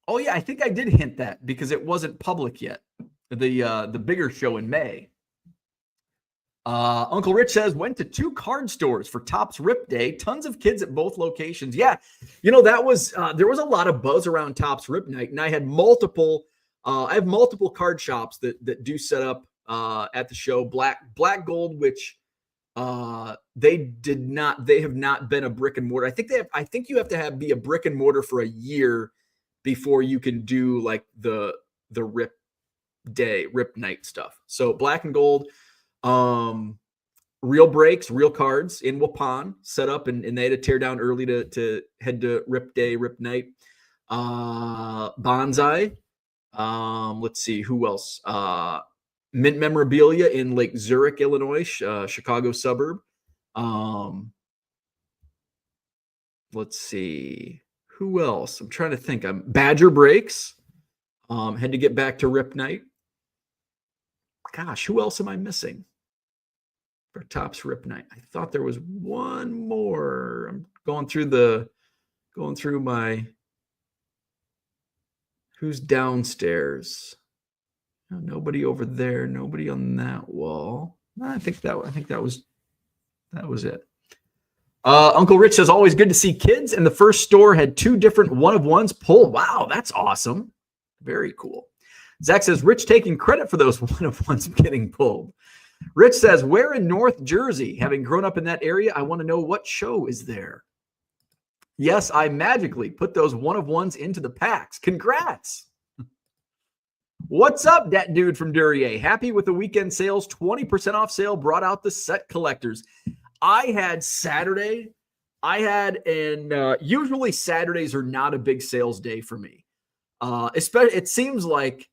I think I did hint that because it wasn't public yet. The bigger show in May. Uncle Rich says, went to 2 card stores for Topps Rip Day. Tons of kids at both locations. Yeah, that was there was a lot of buzz around Topps Rip Night, and I had multiple. I have multiple card shops that do set up at the show. Black Gold, which they have not been a brick and mortar. I think you have to be a brick and mortar for a year before you can do like the Rip Night stuff. So Black and Gold. Real breaks, real cards in Waupun set up, and they had to tear down early to head to Rip Day, Rip Night. Bonsai. Let's see who else. Mint Memorabilia in Lake Zurich, Illinois, Chicago suburb. Let's see who else. I'm trying to think. Badger Breaks. Had to get back to Rip Night. Gosh, who else am I missing for Topps Rip Night? I thought there was one more. I'm going through my who's downstairs. Oh, nobody over there. Nobody on that wall. I think that was it. Uncle Rich says, always good to see kids. And the first store had 2 different one-of-ones pulled. Wow, that's awesome. Very cool. Zach says, Rich taking credit for those one-of-ones getting pulled. Rich says, where in North Jersey? Having grown up in that area, I want to know what show is there. Yes, I magically put those one-of-ones into the packs. Congrats. What's up, that dude from Duryea? Happy with the weekend sales. 20% off sale brought out the set collectors. I had Saturday. Usually Saturdays are not a big sales day for me. Especially, it seems like,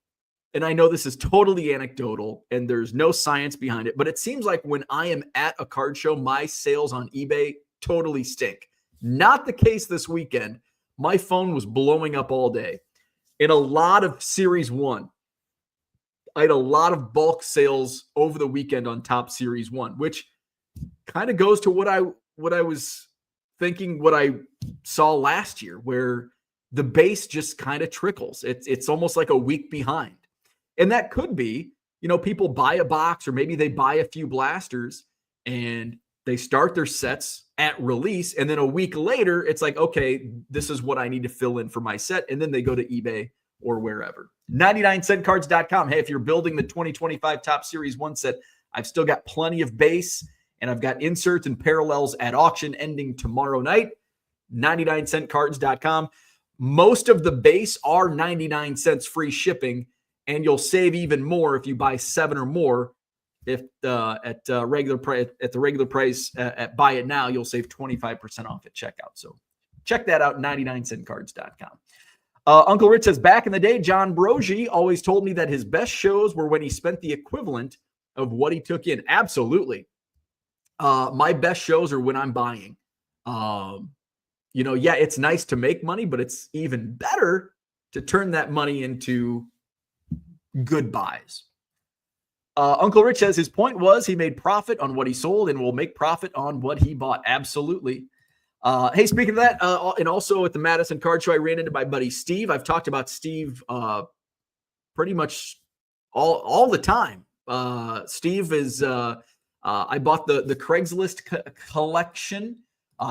and I know this is totally anecdotal and there's no science behind it, but it seems like when I am at a card show, my sales on eBay totally stink. Not the case this weekend. My phone was blowing up all day. In a lot of Series 1, I had a lot of bulk sales over the weekend on Topps Series 1, which kind of goes to what I was thinking, what I saw last year, where the base just kind of trickles. It's almost like a week behind. And that could be, people buy a box or maybe they buy a few blasters and they start their sets at release. And then a week later, it's like, okay, this is what I need to fill in for my set. And then they go to eBay or wherever. 99centcards.com. Hey, if you're building the 2025 Topps Series 1 set, I've still got plenty of base and I've got inserts and parallels at auction ending tomorrow night. 99centcards.com. Most of the base are 99 cents free shipping, and you'll save even more if you buy 7 or more. If at the regular price at buy it now, you'll save 25% off at checkout. So check that out, 99centcards.com. Uncle Rich says, back in the day, John Brogy always told me that his best shows were when he spent the equivalent of what he took in. Absolutely. My best shows are when I'm buying. It's nice to make money, but it's even better to turn that money into good buys. Uncle Rich says his point was he made profit on what he sold and will make profit on what he bought. Absolutely. Hey, speaking of that, and also at the Madison Card Show, I ran into my buddy Steve. I've talked about Steve pretty much all the time. Steve is, I bought the Craigslist collection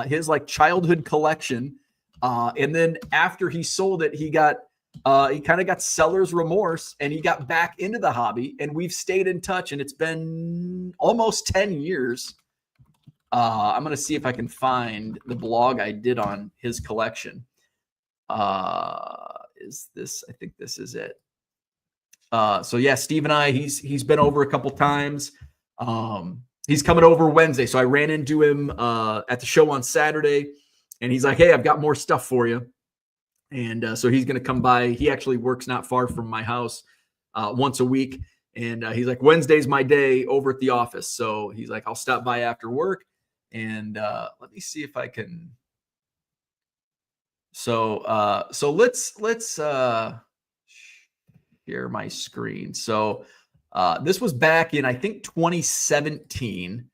his like childhood collection. And then after he sold it, he kind of got seller's remorse, and he got back into the hobby, and we've stayed in touch, and it's been almost 10 years. I'm going to see if I can find the blog I did on his collection. Is this, I think this is it. So yeah, Steve and I, he's been over a couple times. He's coming over Wednesday. So I ran into him at the show on Saturday, and he's like, hey, I've got more stuff for you. And so he's going to come by. He actually works not far from my house once a week. And he's like, Wednesday's my day over at the office. So he's like, I'll stop by after work. And let me see if I can. So let's share my screen. So this was back in, I think, 2017.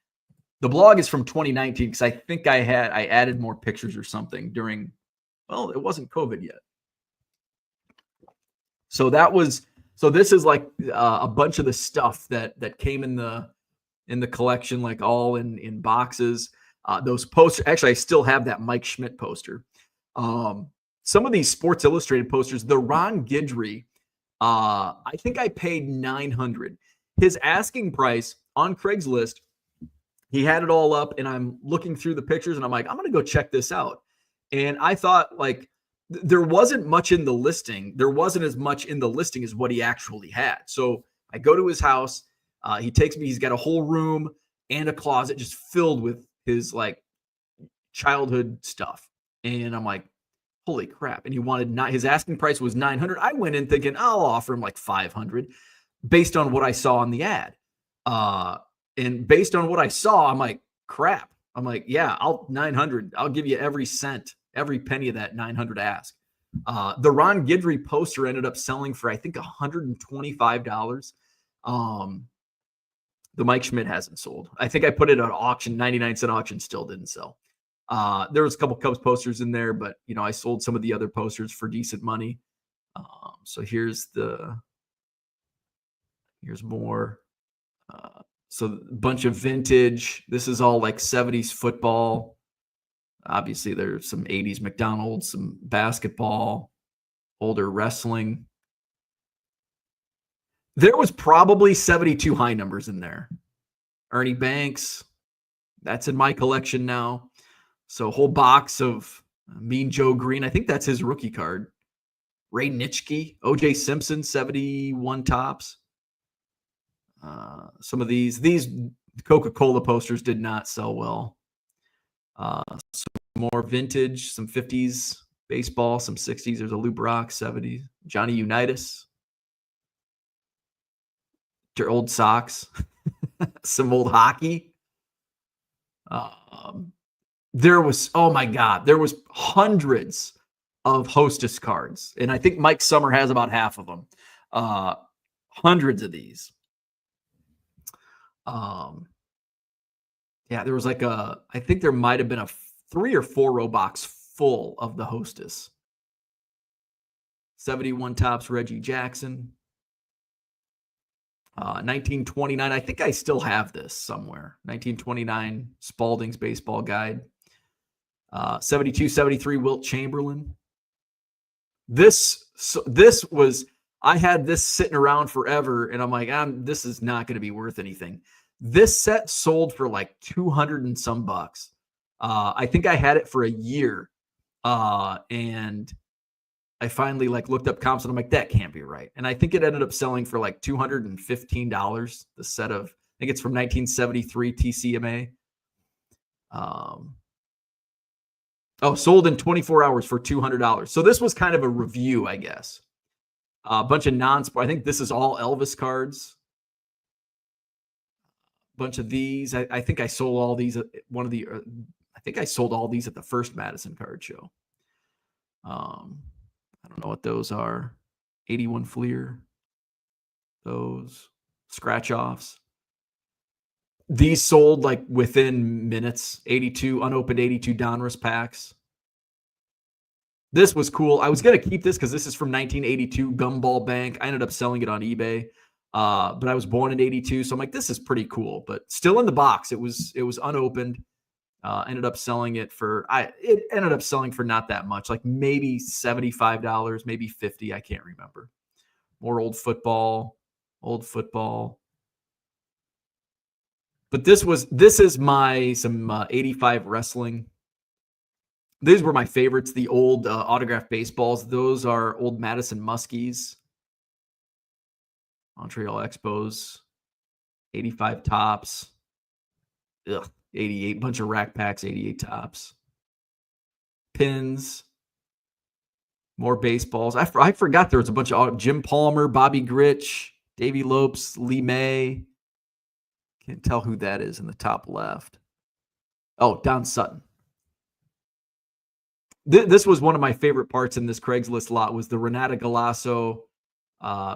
The blog is from 2019 because I think I added more pictures or something during, well, it wasn't COVID yet. So this is like a bunch of the stuff that came in the collection, like all in boxes. Those posters, actually, I still have that Mike Schmidt poster. Some of these Sports Illustrated posters, the Ron Guidry, I think I paid $900. His asking price on Craigslist, he had it all up, and I'm looking through the pictures, and I'm like, I'm going to go check this out. And I thought, like, there wasn't much in the listing. There wasn't as much in the listing as what he actually had. So I go to his house. He takes me. He's got a whole room and a closet just filled with his, like, childhood stuff. And I'm like, holy crap. And he wanted his asking price was $900. I went in thinking I'll offer him like $500 based on what I saw on the ad. And based on what I saw, I'm like, crap. I'm like, yeah, $900. I'll give you every cent, every penny of that $900 ask. The Ron Guidry poster ended up selling for, I think, $125. The Mike Schmidt hasn't sold. I think I put it at auction, 99-cent auction, still didn't sell. There was a couple Cubs posters in there, but I sold some of the other posters for decent money. So here's more. So a bunch of vintage. This is all like 70s football. Obviously, there's some 80s McDonald's, some basketball, older wrestling. There was probably 72 high numbers in there. Ernie Banks, that's in my collection now. So a whole box of Mean Joe Green. I think that's his rookie card. Ray Nitschke, O.J. Simpson, 71 tops. Some of these Coca-Cola posters did not sell well. Some more vintage, some 50s baseball, some 60s. There's a Lou Brock, 70s. Johnny Unitas. Their old socks. Some old hockey. There was hundreds of Hostess cards. And I think Mike Summer has about half of them. Hundreds of these. There was like I think there might have been a 3 or 4 row box full of the Hostess. 71 tops, Reggie Jackson. 1929. I think I still have this somewhere. 1929 Spalding's baseball guide. 72, 73 Wilt Chamberlain. This was, I had this sitting around forever, and I'm like, this is not going to be worth anything. This set sold for like 200 and some bucks. I think I had it for a year. And I finally looked up comps, and I'm like, that can't be right. And I think it ended up selling for like $215. The set of, I think it's from 1973 TCMA. Sold in 24 hours for $200. So this was kind of a review, I guess. A bunch of non-sport. I think this is all Elvis cards. Bunch of these. I think I sold all these at I think I sold all these at the first Madison Card Show. I don't know what those are. 81 Fleer. Those scratch offs. These sold like within minutes. 82 unopened 82 Donruss packs. This was cool. I was going to keep this because this is from 1982 Gumball Bank. I ended up selling it on eBay. But I was born in 82, so I'm like, this is pretty cool. But still in the box. It was unopened. Ended up selling it for it ended up selling for not that much, like maybe $75, maybe 50. I can't remember. More old football. But this is my some 85 wrestling. These were my favorites. The old autographed baseballs. Those are old Madison Muskies. Montreal Expos. 85 tops. Ugh. 88, bunch of rack packs, 88 tops. Pins. More baseballs. I forgot there was a bunch of Jim Palmer, Bobby Grich, Davey Lopes, Lee May. Can't tell who that is in the top left. Oh, Don Sutton. This was one of my favorite parts in this Craigslist lot was the Renata Galasso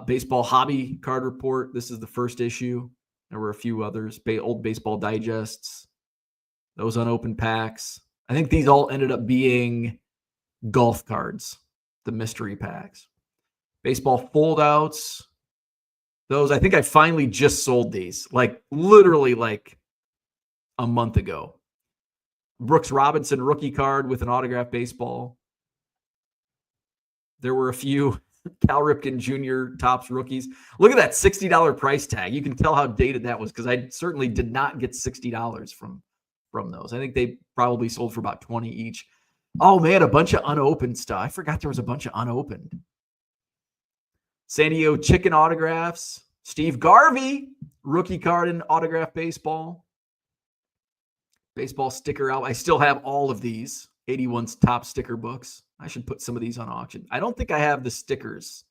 baseball hobby card report. This is the first issue. There were a few others, old baseball digests. Those unopened packs. I think these all ended up being golf cards, the mystery packs. Baseball foldouts. Those, I think I finally just sold these, like literally like a month ago. Brooks Robinson rookie card with an autographed baseball. There were a few Cal Ripken Jr. Topps rookies. Look at that $60 price tag. You can tell how dated that was because I certainly did not get $60 from those. I think they probably sold for about 20 each. Oh, man, a bunch of unopened stuff. I forgot there was a bunch of unopened. San Diego Chicken autographs. Steve Garvey, rookie card in autographed baseball. Baseball sticker out. I still have all of these. 81's top sticker books. I should put some of these on auction. I don't think I have the stickers.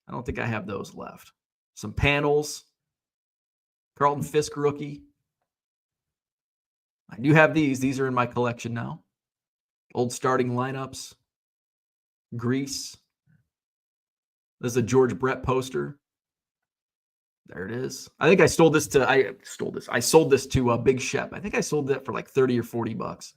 I don't think I have those left. Some panels. Carlton Fisk rookie. I do have these. These are in my collection now. Old starting lineups. Grease. This is a George Brett poster. There it is. I think I sold this to Big Shep. I think I sold that for like 30 or 40 bucks.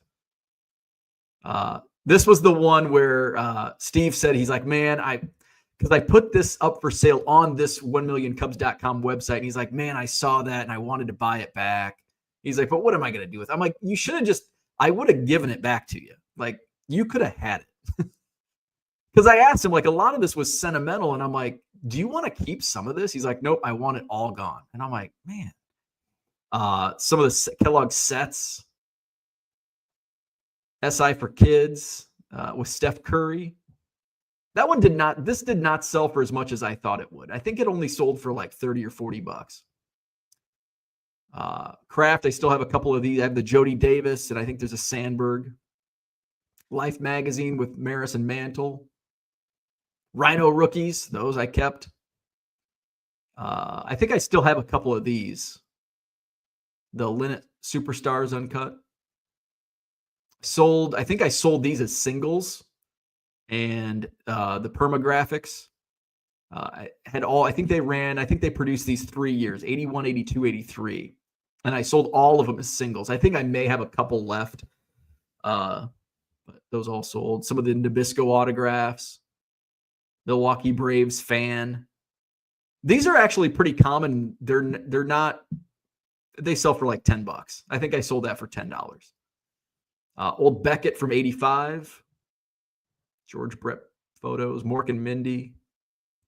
This was the one where Steve said, he's like, man, because I put this up for sale on this 1millioncubs.com website. And he's like, man, I saw that and I wanted to buy it back. He's like, but what am I going to do with it? I'm like, you should have I would have given it back to you. Like, you could have had it. Because I asked him, like, a lot of this was sentimental. And I'm like, do you want to keep some of this? He's like, nope, I want it all gone. And I'm like, man. Some of the Kellogg sets. SI for Kids with Steph Curry. That one did not sell for as much as I thought it would. I think it only sold for like 30 or 40 bucks. Kraft, I still have a couple of these. I have the Jody Davis, and I think there's a Sandberg. Life magazine with Maris and Mantle. Rhino rookies, those I kept. I think I still have a couple of these. The Linnet Superstars uncut. I think I sold these as singles. And the Permagraphics. I think they produced these 3 years, 81, 82, 83. And I sold all of them as singles. I think I may have a couple left. But those all sold. Some of the Nabisco autographs. Milwaukee Braves fan. These are actually pretty common. They're not, they sell for like $10. I think I sold that for $10. Old Beckett from 85. George Brett photos. Mork and Mindy.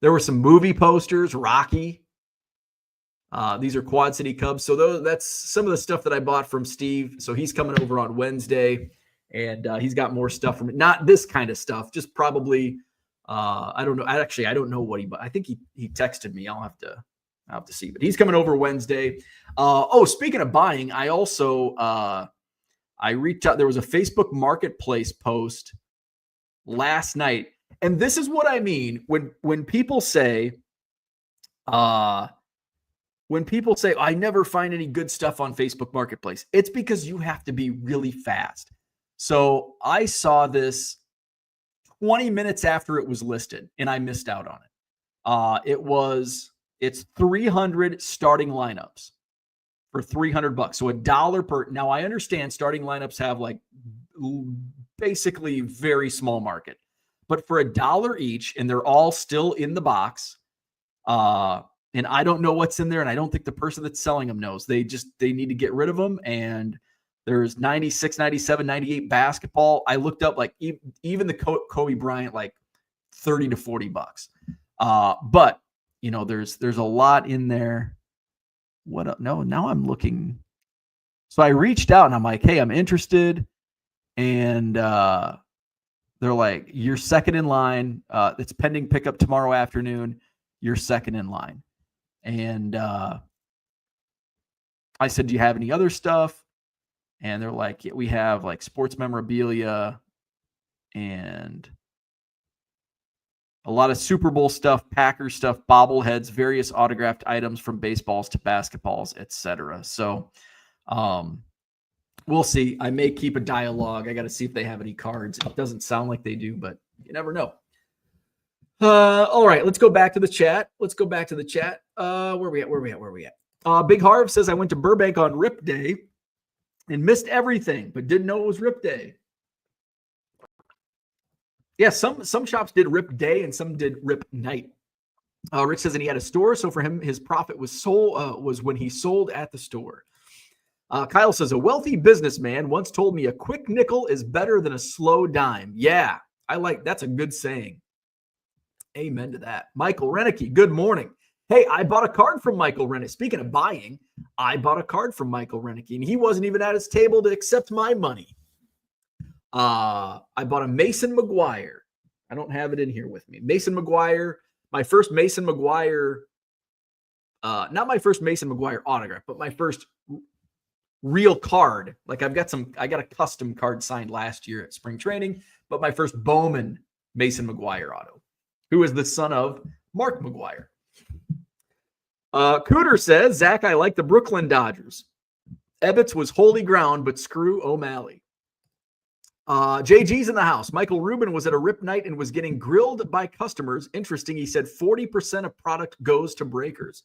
There were some movie posters. Rocky. These are Quad City Cubs. So that's some of the stuff that I bought from Steve. So he's coming over on Wednesday. And he's got more stuff from it. Not this kind of stuff. Just probably... I don't know. I don't know what he bought. I think he texted me. I'll have to see. But he's coming over Wednesday. Speaking of buying, I also I reached out. There was a Facebook Marketplace post last night, and this is what I mean when people say, I never find any good stuff on Facebook Marketplace. It's because you have to be really fast. So I saw this 20 minutes after it was listed, and I missed out on it. It's 300 starting lineups for $300. So $1 per. Now I understand starting lineups have like basically very small market, but for $1 each, and they're all still in the box. And I don't know what's in there, and I don't think the person that's selling them knows. They need to get rid of them, and There's 96, 97, 98 basketball. I looked up like even the Kobe Bryant, like $30 to $40. But there's a lot in there. What? No, now I'm looking. So I reached out and I'm like, hey, I'm interested. And they're like, you're second in line. It's pending pickup tomorrow afternoon. You're second in line. And I said, do you have any other stuff? And they're like, yeah, we have like sports memorabilia and a lot of Super Bowl stuff, Packers stuff, bobbleheads, various autographed items from baseballs to basketballs, etc. So we'll see. I may keep a dialogue. I got to see if they have any cards. It doesn't sound like they do, but you never know. All right, let's go back to the chat. Where we at? Big Harv says, I went to Burbank on Rip Day and missed everything, but didn't know it was Rip Day. Yeah, some shops did Rip Day and some did Rip Night. Rich says, and he had a store, so for him, his profit was when he sold at the store. Kyle says, a wealthy businessman once told me a quick nickel is better than a slow dime. Yeah, that's a good saying. Amen to that. Michael Renicky, good morning. Hey, I bought a card from Michael Renicky. Speaking of buying, I bought a card from Michael Renicky, and he wasn't even at his table to accept my money. I bought a Mason McGuire. I don't have it in here with me. Mason McGuire, my first Mason McGuire, not my first Mason McGuire autograph, but my first real card. Like I got a custom card signed last year at spring training, but my first Bowman Mason McGuire auto, who is the son of Mark McGuire. Cooter says, Zach, I like the Brooklyn Dodgers. Ebbets was holy ground, but screw O'Malley. JG's in the house. Michael Rubin was at a Rip Night and was getting grilled by customers. Interesting. He said 40% of product goes to breakers.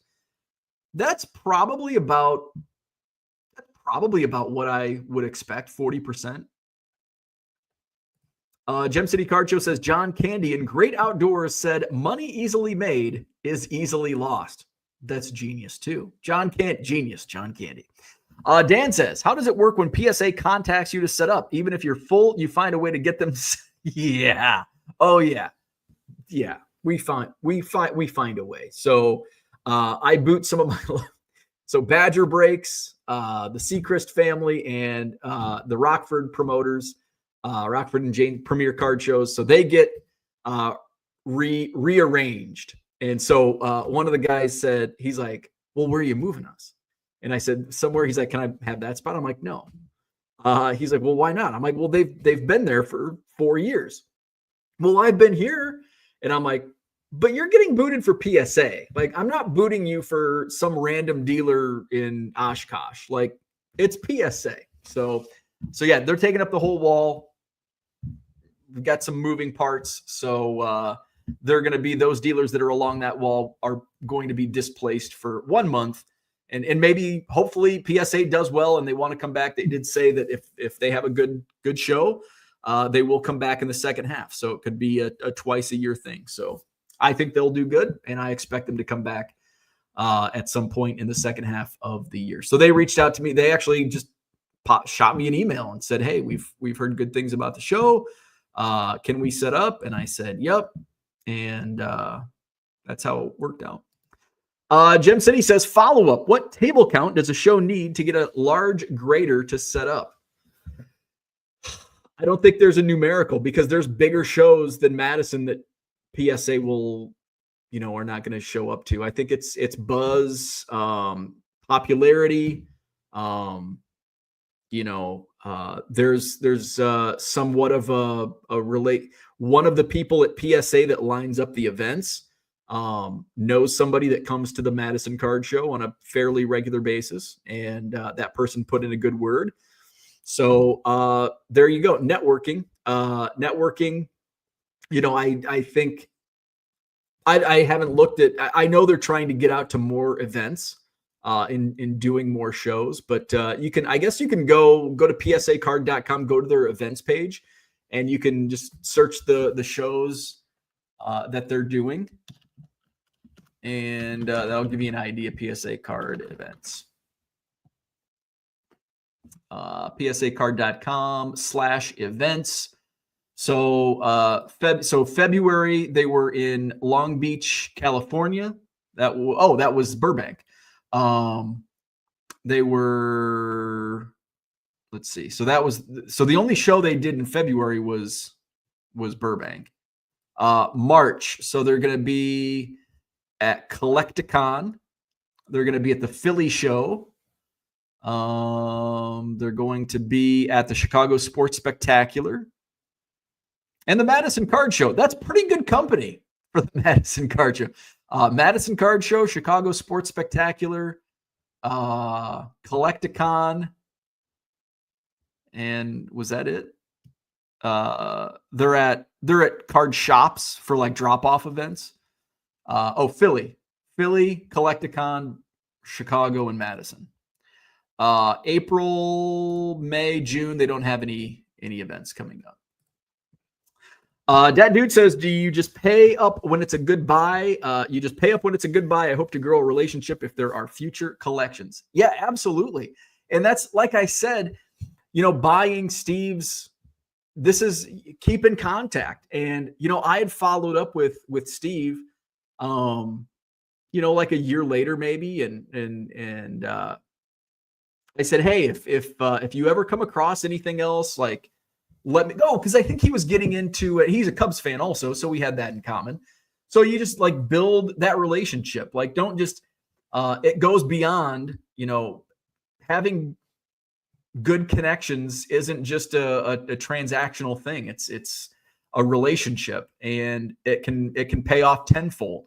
That's probably about what I would expect, 40%. Gem City Card Show says, John Candy in Great Outdoors said, money easily made is easily lost. That's genius too. John Candy. Dan says, how does it work when PSA contacts you to set up? Even if you're full, you find a way to get them. Yeah. Oh yeah. Yeah. We find a way. So I boot some of my, so Badger Breaks, the Seacrest family, and the Rockford promoters, Rockford and Jane Premier Card Shows. So they get rearranged. And so one of the guys said, he's like, well, where are you moving us? And I said, somewhere. He's like, can I have that spot? I'm like, no. He's like, well, why not? I'm like, well, they've been there for 4 years. Well, I've been here. And I'm like, but you're getting booted for PSA. Like, I'm not booting you for some random dealer in Oshkosh. Like, it's PSA. So yeah, they're taking up the whole wall. We've got some moving parts. So they're going to be, those dealers that are along that wall are going to be displaced for 1 month. And maybe, hopefully, PSA does well and they want to come back. They did say that if they have a good show, they will come back in the second half. So it could be a twice a year thing. So I think they'll do good, and I expect them to come back at some point in the second half of the year. So they reached out to me. They actually just shot me an email and said, hey, we've heard good things about the show. Can we set up? And I said, yep. And that's how it worked out. Gem City says, follow up. What table count does a show need to get a large grader to set up? I don't think there's a numerical, because there's bigger shows than Madison that PSA will, are not going to show up to. I think it's buzz, popularity. There's somewhat of a relate. One of the people at PSA that lines up the events knows somebody that comes to the Madison Card Show on a fairly regular basis, and that person put in a good word. So there you go. Networking. I think I haven't looked at. I know they're trying to get out to more events in doing more shows, but you can go to psacard.com, go to their events page, and you can just search the shows that they're doing. And that'll give you an idea of PSA card events. psacard.com/events. So February they were in Long Beach, California. That was Burbank. They were, let's see. So the only show they did in February was Burbank. March, so they're going to be at Collecticon. They're going to be at the Philly show. They're going to be at the Chicago Sports Spectacular and the Madison Card Show. That's pretty good company for the Madison Card Show. Madison Card Show, Chicago Sports Spectacular, Collecticon, and was that it? They're at card shops for like drop-off events. Philly, Collecticon, Chicago, and Madison. April, May, June, they don't have any events coming up. That dude says, do you just pay up when it's a good buy? You just pay up when it's a good buy. I hope to grow a relationship if there are future collections. Yeah, absolutely. And that's, like I said, buying Steve's, this is keep in contact. And, I had followed up with Steve, like a year later maybe. And I said, hey, if you ever come across anything else, like, let me go. Cause I think he was getting into it. He's a Cubs fan also. So we had that in common. So you just like build that relationship. Like, don't just, it goes beyond, having good connections isn't just a transactional thing. It's a relationship, and it can pay off tenfold.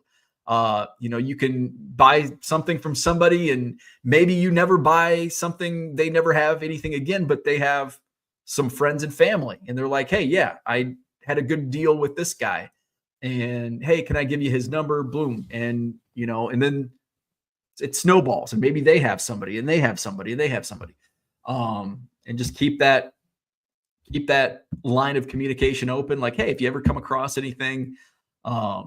You can buy something from somebody and maybe you never buy something, they never have anything again, but they have some friends and family. And they're like, hey, yeah, I had a good deal with this guy. And hey, can I give you his number? Boom. And, and then it snowballs, and maybe they have somebody and they have somebody and they have somebody. And just keep that line of communication open. Like, hey, if you ever come across anything, I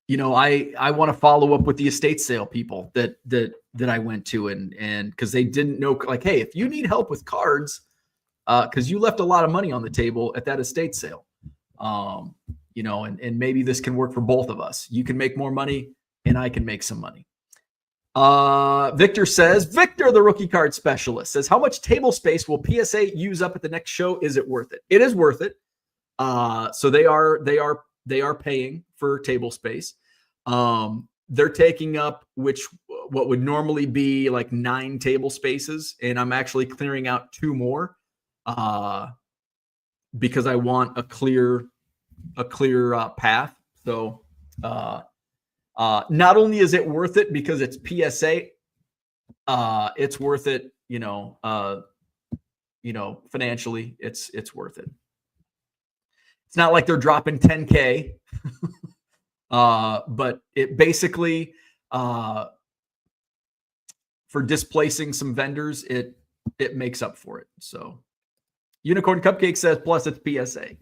want to follow up with the estate sale people that I went to, and because they didn't know, like, hey, if you need help with cards, because you left a lot of money on the table at that estate sale, and maybe this can work for both of us. You can make more money and I can make some money. Victor, the rookie card specialist, says, how much table space will PSA use up at the next show? Is it worth it? It is worth it. So they are paying for table space. They're taking up what would normally be like 9 table spaces, and I'm actually clearing out 2 more because I want a clear path. So not only is it worth it because it's PSA, it's worth it, financially, it's worth it. It's not like they're dropping 10K, but it basically, for displacing some vendors, it makes up for it. So Unicorn Cupcake says, plus it's PSA.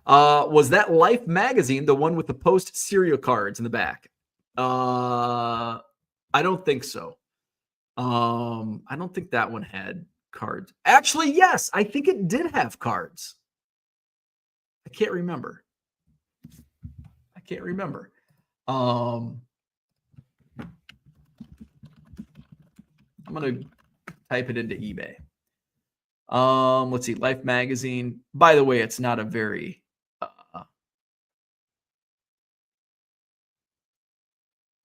Was that Life magazine the one with the post cereal cards in the back? I don't think so. I don't think that one had cards. Actually, yes, I think it did have cards. I can't remember. I'm going to type it into eBay. Let's see. Life magazine. By the way, it's not a very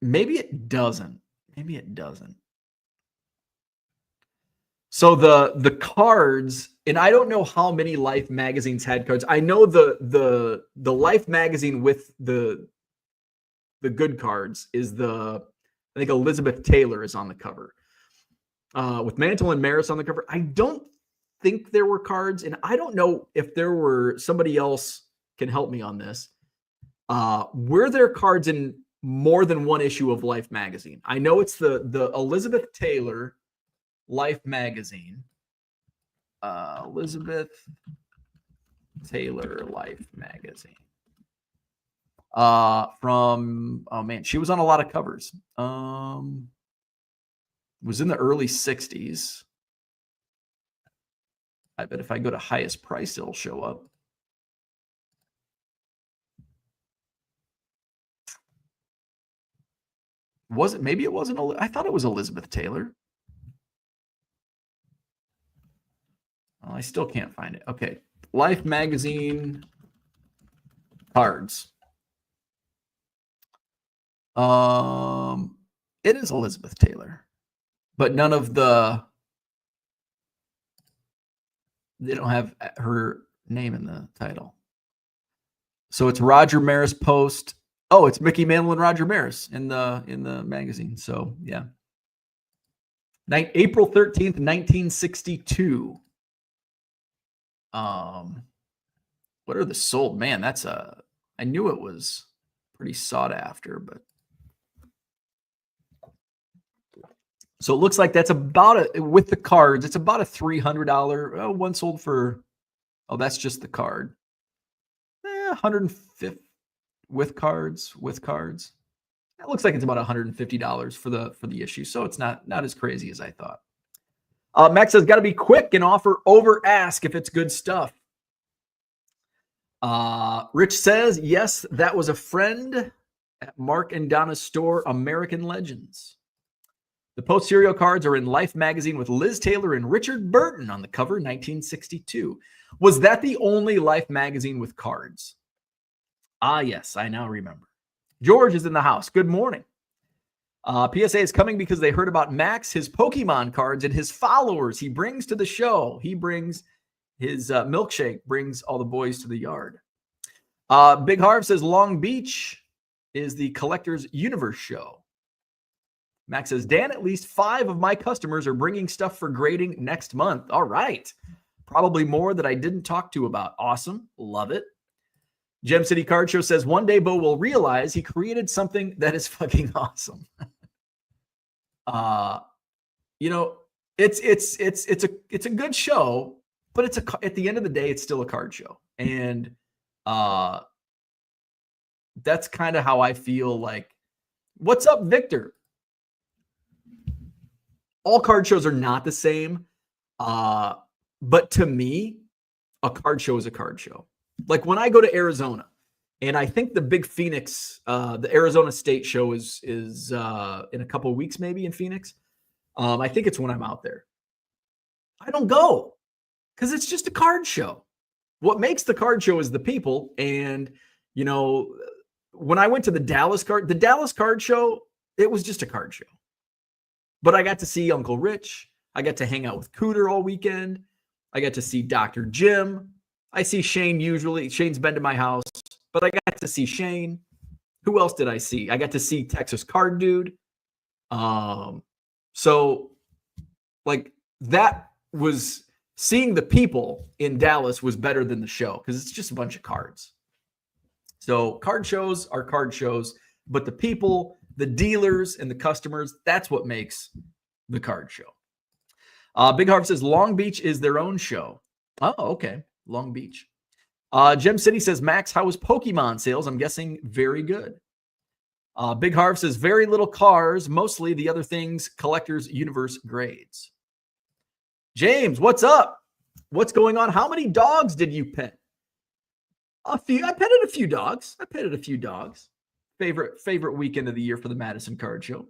maybe it doesn't. So the cards, and I don't know how many Life magazines had cards. I know the Life magazine with the good cards is I think Elizabeth Taylor is on the cover. With Mantle and Maris on the cover. I don't think there were cards, and I don't know if there were. Somebody else can help me on this. Were there cards in more than one issue of Life magazine? I know it's the Elizabeth Taylor Life magazine. Elizabeth Taylor Life magazine. From, oh man, she was on a lot of covers. Was in the early 60s. I bet if I go to highest price, it'll show up. Was it? Maybe it wasn't. I thought it was Elizabeth Taylor. Well, I still can't find it. Okay. Life magazine cards. It is Elizabeth Taylor, but none of they don't have her name in the title. So it's Roger Maris Post. Oh, it's Mickey Mantle and Roger Maris in the magazine. So yeah. April 13th, 1962. What are the sold? Man, that's I knew it was pretty sought after, but so it looks like that's about with the cards, it's about a $300. One sold for, that's just the card. 150 with cards. It looks like it's about $150 for the issue. So it's not as crazy as I thought. Max says, got to be quick and offer over ask if it's good stuff. Rich says, yes, that was a friend at Mark and Donna's store, American Legends. The Post serial cards are in Life magazine with Liz Taylor and Richard Burton on the cover, 1962. Was that the only Life magazine with cards? Ah, yes, I now remember. George is in the house. Good morning. PSA is coming because they heard about Max, his Pokemon cards, and his followers he brings to the show. He brings his milkshake, brings all the boys to the yard. Big Harv says Long Beach is the Collector's Universe show. Max says, Dan, at least 5 of my customers are bringing stuff for grading next month. All right. Probably more that I didn't talk to about. Awesome. Love it. Gem City Card Show says, one day Bo will realize he created something that is fucking awesome. It's a good show, but at the end of the day, it's still a card show. And that's kind of how I feel like, what's up, Victor? All card shows are not the same. But to me, a card show is a card show. Like when I go to Arizona, and I think the big Phoenix, the Arizona State show is in a couple of weeks, maybe in Phoenix. I think it's when I'm out there. I don't go because it's just a card show. What makes the card show is the people. And, when I went to the Dallas card show, it was just a card show. But I got to see Uncle Rich. I got to hang out with Cooter all weekend. I got to see Dr. Jim. I see Shane usually. Shane's been to my house, but I got to see Shane. Who else did I see? I got to see Texas Card Dude. So like that was seeing the people in Dallas was better than the show because it's just a bunch of cards. So card shows are card shows, but the people, the dealers and the customers, that's what makes the card show. Big Harv says Long Beach is their own show. Oh, okay. Long Beach. Gem City says, Max, how was Pokemon sales? I'm guessing very good. Big Harv says very little cars, mostly the other things Collector's Universe grades. James, what's up? What's going on? How many dogs did you pet? A few. I petted a few dogs. Favorite weekend of the year for the Madison Card Show.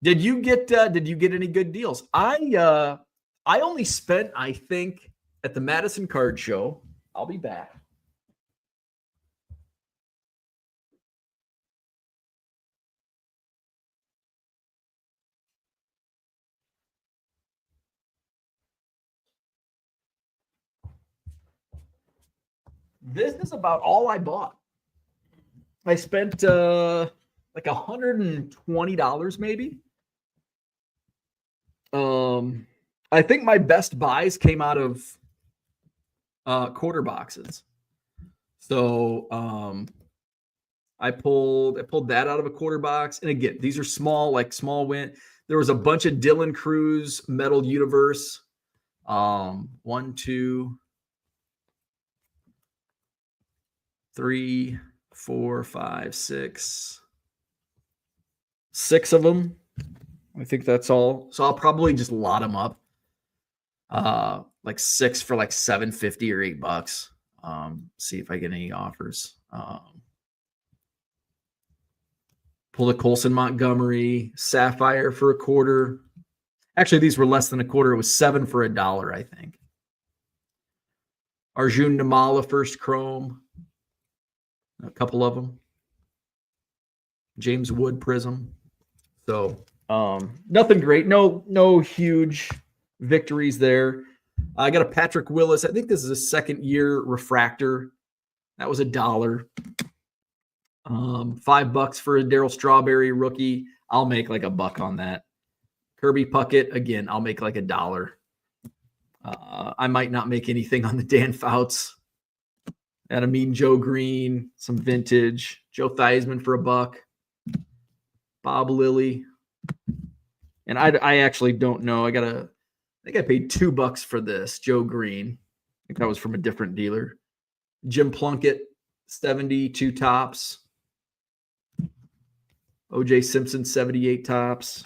Did you get any good deals? I only spent, I think, at the Madison Card Show. I'll be back. This is about all I bought. I spent like $120 maybe. I think my best buys came out of quarter boxes. So I pulled that out of a quarter box. And again, these are small win. There was a bunch of Dylan Cruz Metal Universe. 1, 2, 3, 4, 5, 6 of them. I think that's all. So I'll probably just lot them up. like 6 for like $7.50 or $8. See if I get any offers. Pulled a Colson Montgomery Sapphire for $0.25. Actually, these were less than $0.25. It was 7 for $1, I think. Arjun Namala first chrome. A couple of them. James Wood Prism. So nothing great. No huge victories there. I got a Patrick Willis. I think this is a second-year refractor. That was $1. $5 for a Darryl Strawberry rookie. I'll make like $1 on that. Kirby Puckett, again, I'll make like $1. I might not make anything on the Dan Fouts. And I mean Joe Green, some vintage. Joe Theismann for $1. Bob Lilly. And I actually don't know. I think I paid $2 for this. Joe Green. I think that was from a different dealer. Jim Plunkett, 72 tops. OJ Simpson, 78 tops.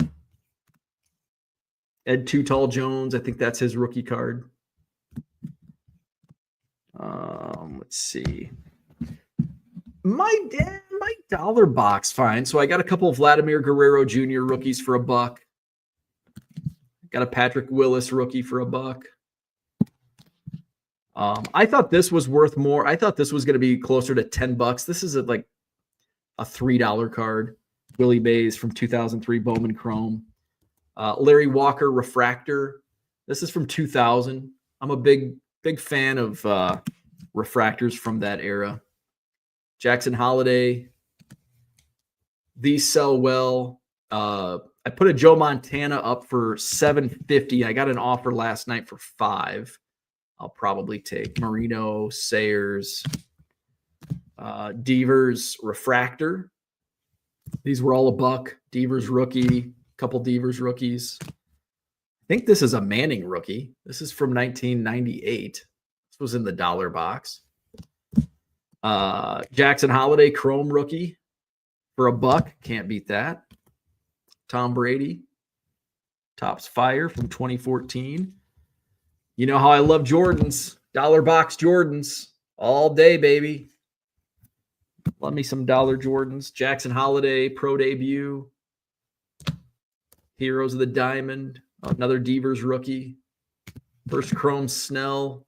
Ed Too Tall Jones, I think that's his rookie card. Let's see. My dollar box, fine. So I got a couple of Vladimir Guerrero Jr. rookies for $1. Got a Patrick Willis rookie for $1. I thought this was worth more. I thought this was going to be closer to $10. This is like a $3 card. Willie Mays from 2003 Bowman Chrome. Larry Walker Refractor. This is from 2000. I'm a big fan of refractors from that era. Jackson Holiday. These sell well. I put a Joe Montana up for $7.50. I got an offer last night for $5. I'll probably take Marino, Sayers, Devers Refractor. These were all $1. Devers rookie, couple Devers rookies. I think this is a Manning rookie. This is from 1998. This was in the dollar box. Jackson Holiday Chrome rookie for $1. Can't beat that. Tom Brady, Topps Fire from 2014. You know how I love Jordans. Dollar box Jordans all day, baby. Love me some dollar Jordans. Jackson Holiday Pro Debut. Heroes of the Diamond. Another Devers rookie. First Chrome Snell.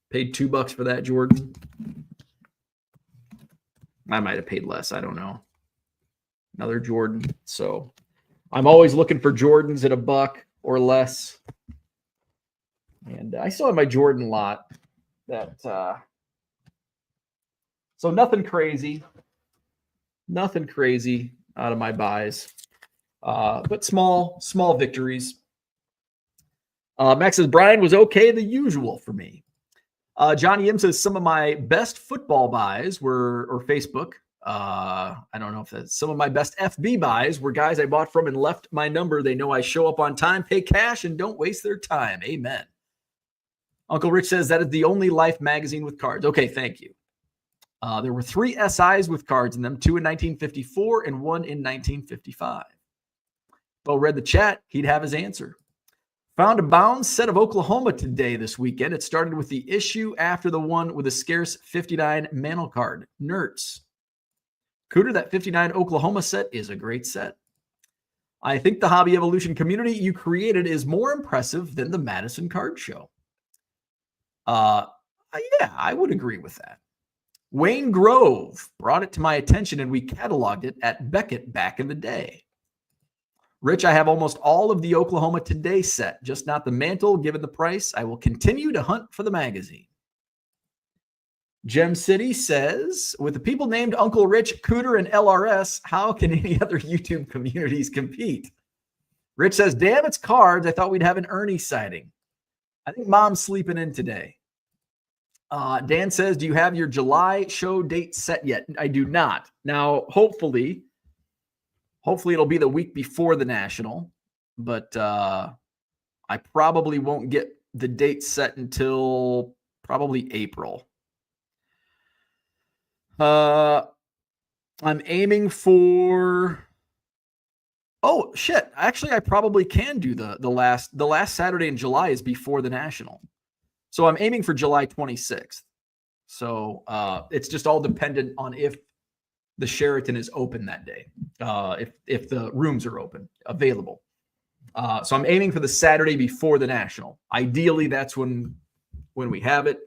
Paid $2 for that Jordan. I might have paid less. I don't know. Another Jordan. So I'm always looking for Jordans at $1 or less. And I still have my Jordan lot. So nothing crazy. Nothing crazy out of my buys. But small victories. Max says, Brian was okay, the usual for me. Johnny M says, some of my best football buys were, or Facebook. I don't know if that's some of my best FB buys were guys I bought from and left my number. They know I show up on time, pay cash, and don't waste their time. Amen. Uncle Rich says that is the only Life magazine with cards. Okay, thank you. There were 3 SIs with cards in them, 2 in 1954 and 1 in 1955. Well, read the chat. He'd have his answer. Found a bound set of Oklahoma today this weekend. It started with the issue after the one with a scarce 59 Mantle card. Nerds. Cooter, that 59 Oklahoma set is a great set. I think the Hobby Evolution community you created is more impressive than the Madison Card Show. Yeah, I would agree with that. Wayne Grove brought it to my attention and we cataloged it at Beckett back in the day. Rich, I have almost all of the Oklahoma Today set, just not the Mantle. Given the price, I will continue to hunt for the magazine. Gem City says, with the people named Uncle Rich, Cooter, and LRS, how can any other YouTube communities compete? Rich says, damn, it's cards. I thought we'd have an Ernie sighting. I think Mom's sleeping in today. Dan says, do you have your July show date set yet? I do not. Now, hopefully it'll be the week before the National, but I probably won't get the date set until probably April. I'm aiming for... Oh shit! Actually, I probably can do the last Saturday in July is before the National, so I'm aiming for July 26th. So it's just all dependent on if the Sheraton is open that day, if the rooms are available. So I'm aiming for the Saturday before the National. Ideally, that's when we have it.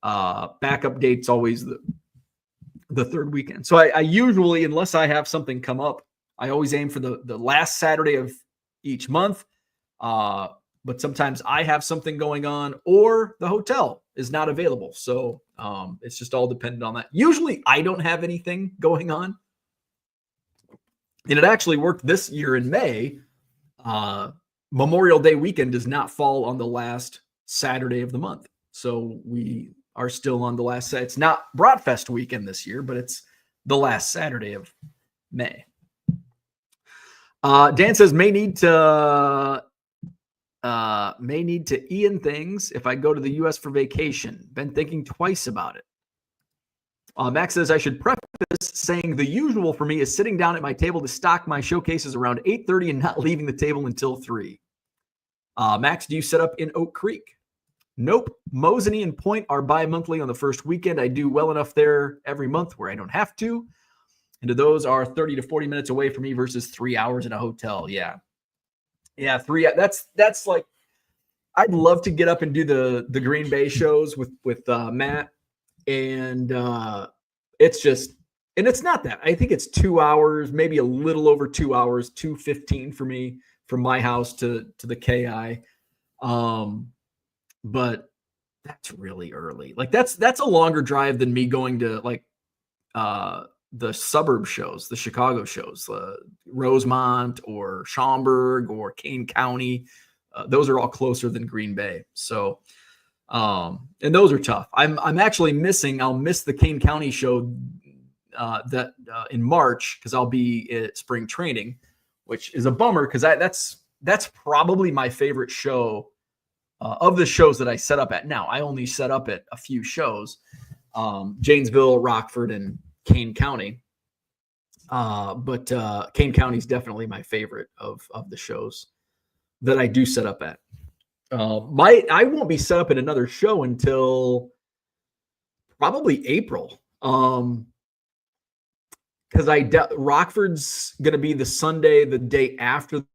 Backup date's always the third weekend. So I usually, unless I have something come up, I always aim for the last Saturday of each month. But sometimes I have something going on or the hotel is not available. So it's just all dependent on that. Usually I don't have anything going on. And it actually worked this year in May. Memorial Day weekend does not fall on the last Saturday of the month. So we are still on the last Saturday. It's not Bratfest weekend this year, but it's the last Saturday of May. Dan says may need to Ian things if I go to the U.S. for vacation. Been thinking twice about it. Max says I should preface saying the usual for me is sitting down at my table to stock my showcases around 8:30 and not leaving the table until 3. Max, do you set up in Oak Creek? Nope. Mosany and Point are bi-monthly on the first weekend. I do well enough there every month where I don't have to. And those are 30 to 40 minutes away from me versus 3 hours in a hotel. Yeah. 3. That's like, I'd love to get up and do the Green Bay shows with Matt. And it's not that. I think it's 2 hours, maybe a little over 2 hours, 2:15 for me from my house to the KI. But that's really early. Like that's a longer drive than me going to like the suburb shows, the Chicago shows, Rosemont or Schaumburg or Kane County. Those are all closer than Green Bay. So, and those are tough. I'm actually missing. I'll miss the Kane County show in March because I'll be at spring training, which is a bummer because that's probably my favorite show of the shows that I set up at. Now I only set up at a few shows, Janesville, Rockford, and Kane County. But Kane County is definitely my favorite of the shows that I do set up at. I won't be set up at another show until probably April. Because Rockford's going to be the Sunday, the day after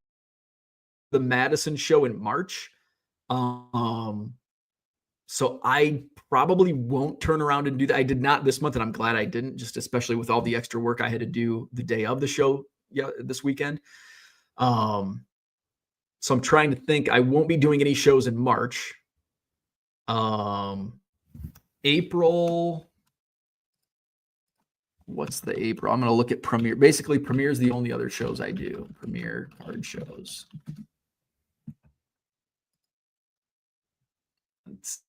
the Madison show in March. So I probably won't turn around and do that. I did not this month, and I'm glad I didn't, just especially with all the extra work I had to do the day of the show this weekend. So I'm trying to think. I won't be doing any shows in March. April. What's the April? I'm going to look at Premiere. Basically, Premiere is the only other shows I do. Premiere card shows. Let's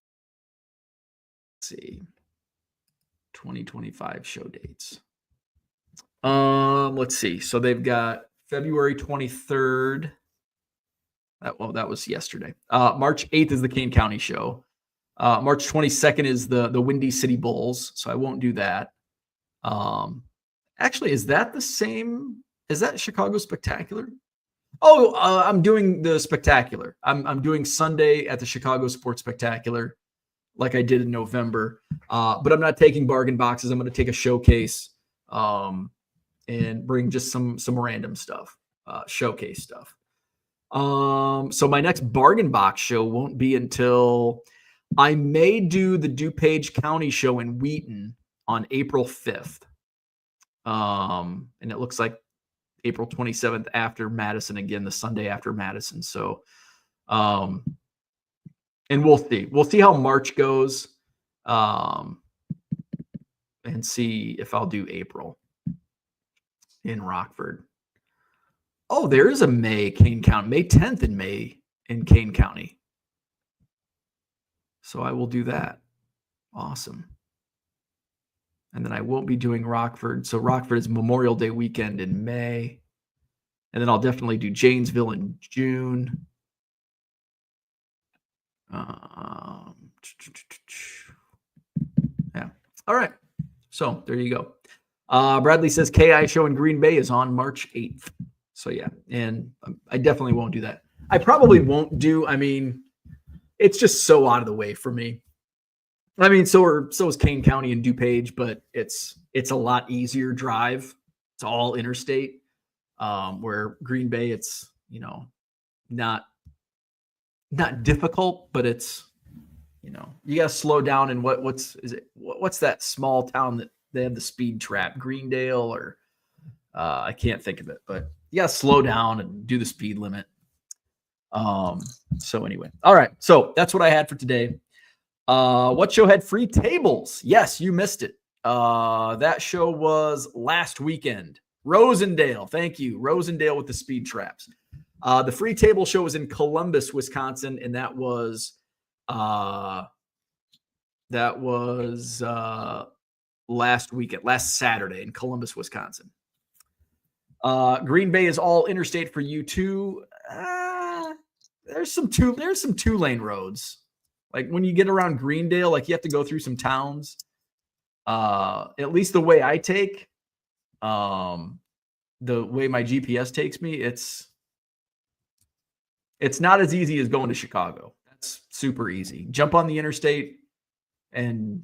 see. 2025 show dates. Let's see. So they've got February 23rd. That was yesterday. March 8th is the Kane County show. March 22nd is the Windy City Bulls. So I won't do that. Actually, is that the same? Is that Chicago Spectacular? Oh, I'm doing the Spectacular. I'm doing Sunday at the Chicago Sports Spectacular, like I did in November. But I'm not taking bargain boxes. I'm going to take a showcase, and bring just some random stuff, showcase stuff. So my next bargain box show won't be until I may do the DuPage County show in Wheaton on April 5th. And it looks like April 27th after Madison again, the Sunday after Madison. So, and we'll see how March goes, and see if I'll do April in Rockford. Oh, there is a Kane County, May 10th in May in Kane County. So I will do that. Awesome. And then I won't be doing Rockford. So Rockford is Memorial Day weekend in May. And then I'll definitely do Janesville in June. Yeah. All right. So there you go. Bradley says KI show in Green Bay is on March 8th. So yeah, and I definitely won't do that. I probably won't do. I mean, it's just so out of the way for me. I mean, so is Kane County and DuPage, but it's a lot easier drive. It's all interstate. Where Green Bay, it's not difficult, but it's you got to slow down. And what's that small town that they have the speed trap? Greendale, or I can't think of it, but you got to slow down and do the speed limit. So anyway, all right. So that's what I had for today. What show had free tables? Yes, you missed it. That show was last weekend. Rosendale. Thank you. Rosendale with the speed traps. The free table show was in Columbus, Wisconsin, and that was last weekend, last Saturday in Columbus, Wisconsin. Green Bay is all interstate for you too. There's some two-lane roads. Like when you get around Greendale, like you have to go through some towns. At least the way I take, the way my GPS takes me, it's not as easy as going to Chicago. That's super easy. Jump on the interstate and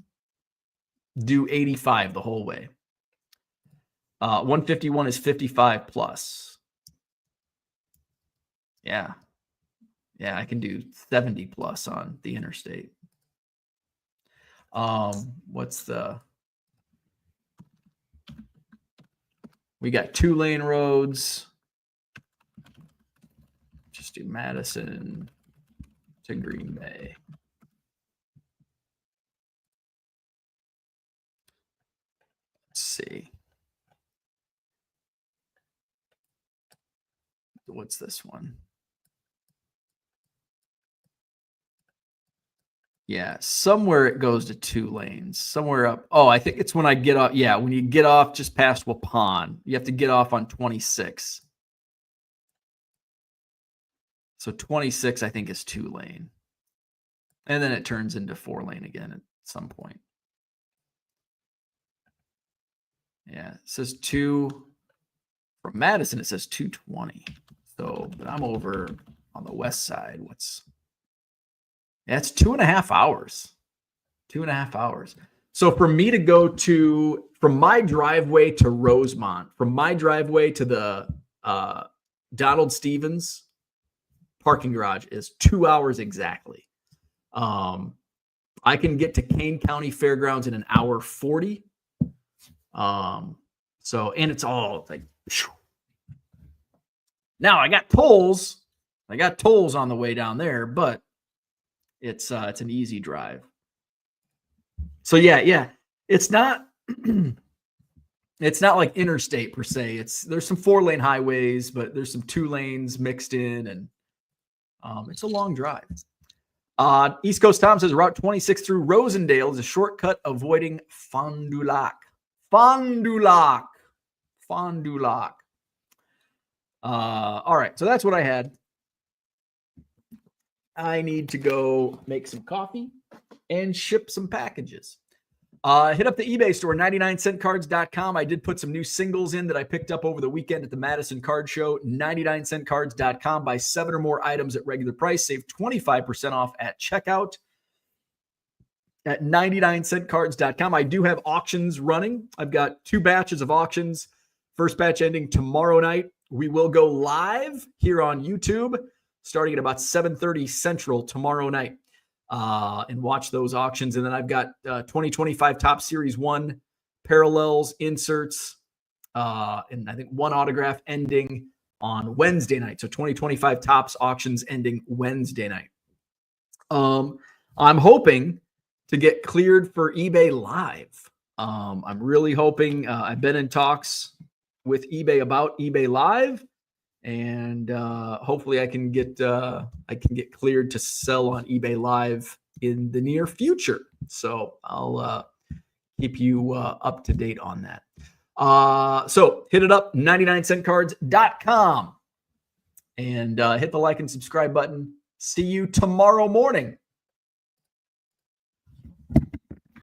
do 85 the whole way. 151 is 55 plus. Yeah, I can do 70 plus on the interstate. We got 2-lane roads. Just do Madison to Green Bay. Let's see. What's this one? Yeah, somewhere it goes to 2 lanes. Somewhere up. Oh, I think it's when I get off. Yeah, when you get off just past Waupun, you have to get off on 26. So 26, I think, is 2-lane. And then it turns into 4-lane again at some point. Yeah, it says 2. From Madison, it says 220. So, but I'm over on the west side. It's 2.5 hours. 2.5 hours. So for me to go from my driveway to Rosemont, from my driveway to the Donald Stevens parking garage is 2 hours exactly. I can get to Kane County Fairgrounds in an hour 40. And it's all like, now I got tolls. On the way down there, but it's an easy drive. So yeah. It's not like interstate per se. There's some 4-lane highways, but there's some 2 lanes mixed in, and it's a long drive. East Coast Tom says Route 26 through Rosendale is a shortcut avoiding Fond du Lac. All right, so that's what I had. I need to go make some coffee and ship some packages. Hit up the eBay store, 99centcards.com. I did put some new singles in that I picked up over the weekend at the Madison Card Show. 99centcards.com. Buy 7 or more items at regular price. Save 25% off at checkout at 99centcards.com. I do have auctions running. I've got 2 batches of auctions. First batch ending tomorrow night. We will go live here on YouTube starting at about 7:30 Central tomorrow night. And watch those auctions. And then I've got 2025 Top Series 1 parallels, inserts, and I think 1 autograph ending on Wednesday night. So 2025 Tops auctions ending Wednesday night. I'm hoping to get cleared for eBay Live. I'm really hoping. I've been in talks with eBay about eBay Live. And hopefully I can get cleared to sell on eBay Live in the near future. So I'll keep you up to date on that. So hit it up, 99centcards.com, and hit the like and subscribe button. See you tomorrow morning.